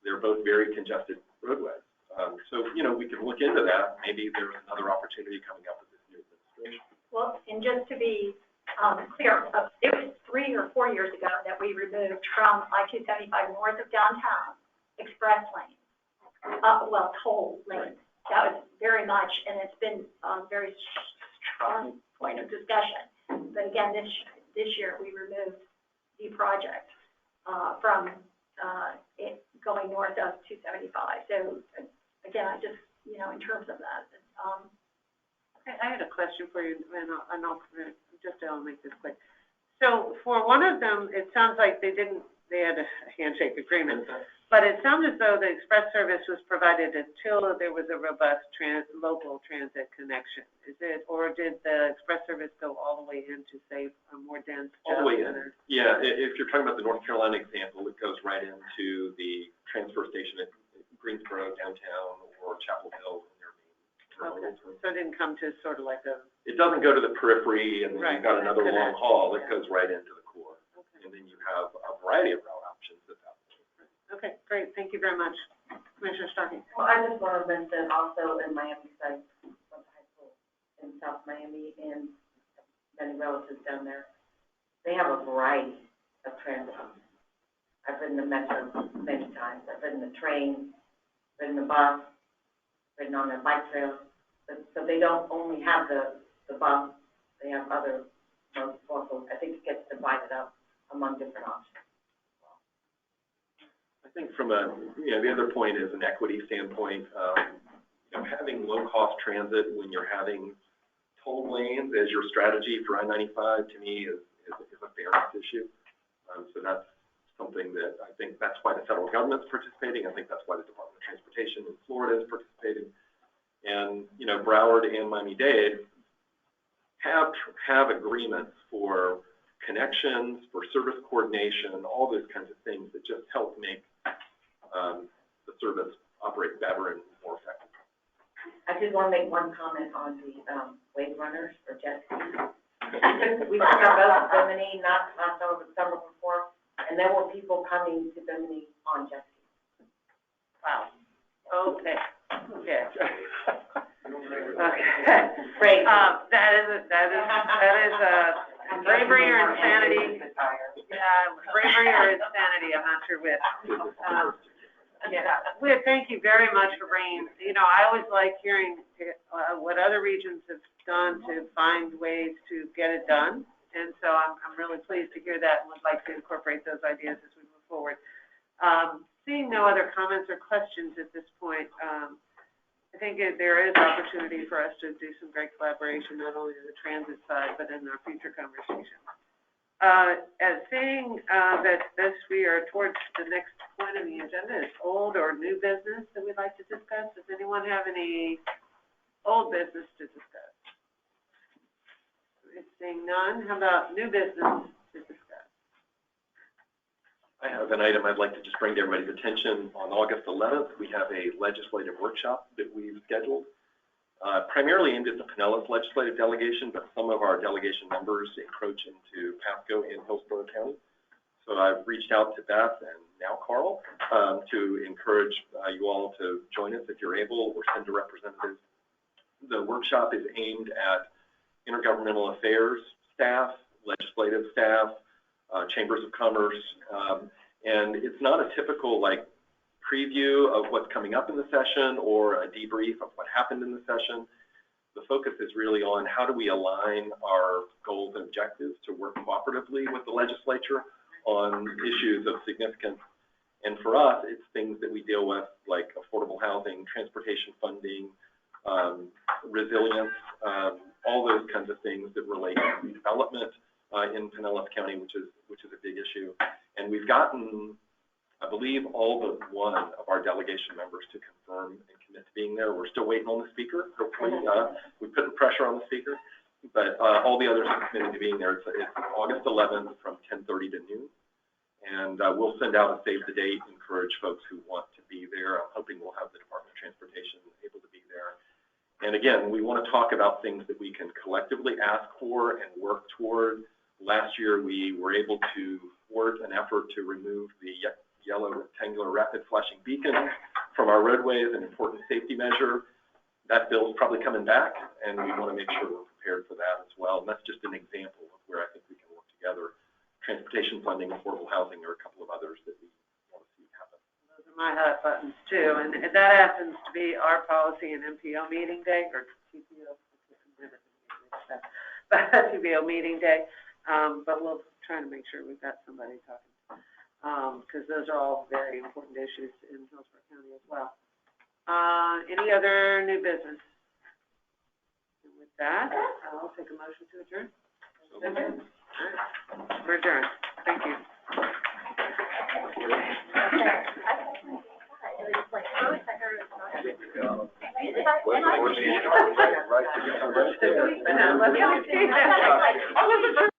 They're both very congested roadways. So, you know, we can look into that. Maybe there's another opportunity coming up with this new administration. Well, and just to be clear, it was 3 or 4 years ago that we removed from I-275 north of downtown express lanes, toll lanes. That was very much, and it's been a very strong point of discussion. But again, this year we removed the project from it going north of 275. So again, I just, you know, in terms of that. Okay, I had a question for you, and I'll make this quick. So for one of them, it sounds like they had a handshake agreement, but it sounds as though the express service was provided until there was a robust local transit connection. Is it, or did the express service go all the way in to say a more dense? All the way in. Yeah, if you're talking about the North Carolina example, it goes right into the transfer station at Greensboro downtown or Chapel Hill. Okay. So it didn't come to sort of like a... It doesn't go to the periphery and then you've got another long haul. It goes right into the core. Okay. And then you have a variety of route options at that point. Okay, great. Thank you very much. Commissioner Starkey. Well, I just want to mention also in Miami-Dade, high school in South Miami, and many relatives down there, they have a variety of transit options. I've ridden the metro many times. I've ridden the train, ridden the bus, ridden on their bike trails. So they don't only have the bus, they have other modes also. I think it gets divided up among different options. I think from a, the other point is an equity standpoint, having low-cost transit when you're having toll lanes as your strategy for I-95 to me is a fairness issue. So that's something that I think that's why the federal government's participating. I think that's why the Department of Transportation in Florida is participating. And, you know, Broward and Miami-Dade have agreements for connections, for service coordination, all those kinds of things that just help make the service operate better and more effectively. I did want to make one comment on the wave runners or jet skis. We took our boat to Bimini, not last summer, but the summer before, and there were people coming to Bimini on jet skis. Wow. Okay. Yeah. Okay. Great. That is bravery or insanity. Yeah, bravery or insanity, I'm not sure which. Yeah, thank you very much for bringing, you know, I always like hearing what other regions have done to find ways to get it done. And so I'm really pleased to hear that and would like to incorporate those ideas as we move forward. Seeing no other comments or questions at this point, I think there is opportunity for us to do some great collaboration, not only on the transit side, but in our future conversations. As seeing that we are towards the next point on the agenda is old or new business that we'd like to discuss. Does anyone have any old business to discuss? Seeing none, how about new business to discuss? I have an item I'd like to just bring to everybody's attention. On August 11th, we have a legislative workshop that we've scheduled, primarily aimed at the Pinellas legislative delegation, but some of our delegation members encroach into Pasco and Hillsborough County. So I've reached out to Beth and now Carl to encourage you all to join us if you're able, or send a representative. The workshop is aimed at intergovernmental affairs staff, legislative staff, chambers of commerce, and it's not a typical like preview of what's coming up in the session or a debrief of what happened in the session. The focus is really on how do we align our goals and objectives to work cooperatively with the legislature on issues of significance. And for us, it's things that we deal with like affordable housing, transportation funding, resilience, all those kinds of things that relate to development in Pinellas County, which is a big issue. And we've gotten, I believe, all but one of our delegation members to confirm and commit to being there. We're still waiting on the speaker. Hopefully, we put pressure on the speaker, but all the others are committed to being there. It's August 11th from 10:30 to noon, and we'll send out a save the date, encourage folks who want to be there. I'm hoping we'll have the Department of Transportation able to be there. And again, we want to talk about things that we can collectively ask for and work toward. Last year, we were able to thwart an effort to remove the yellow rectangular rapid flashing beacons from our roadways, an important safety measure. That bill is probably coming back, and we want to make sure we're prepared for that as well. And that's just an example of where I think we can work together. Transportation funding, affordable housing, or a couple of others that we want to see happen. Those are my hot buttons too, and that happens to be our policy and MPO meeting day, or TPO, TPO meeting day. But we'll try to make sure we've got somebody talking, because those are all very important issues in Hillsborough County as well. Any other new business? And with that, I'll take a motion to adjourn. Okay. We're adjourned. Thank you. Right.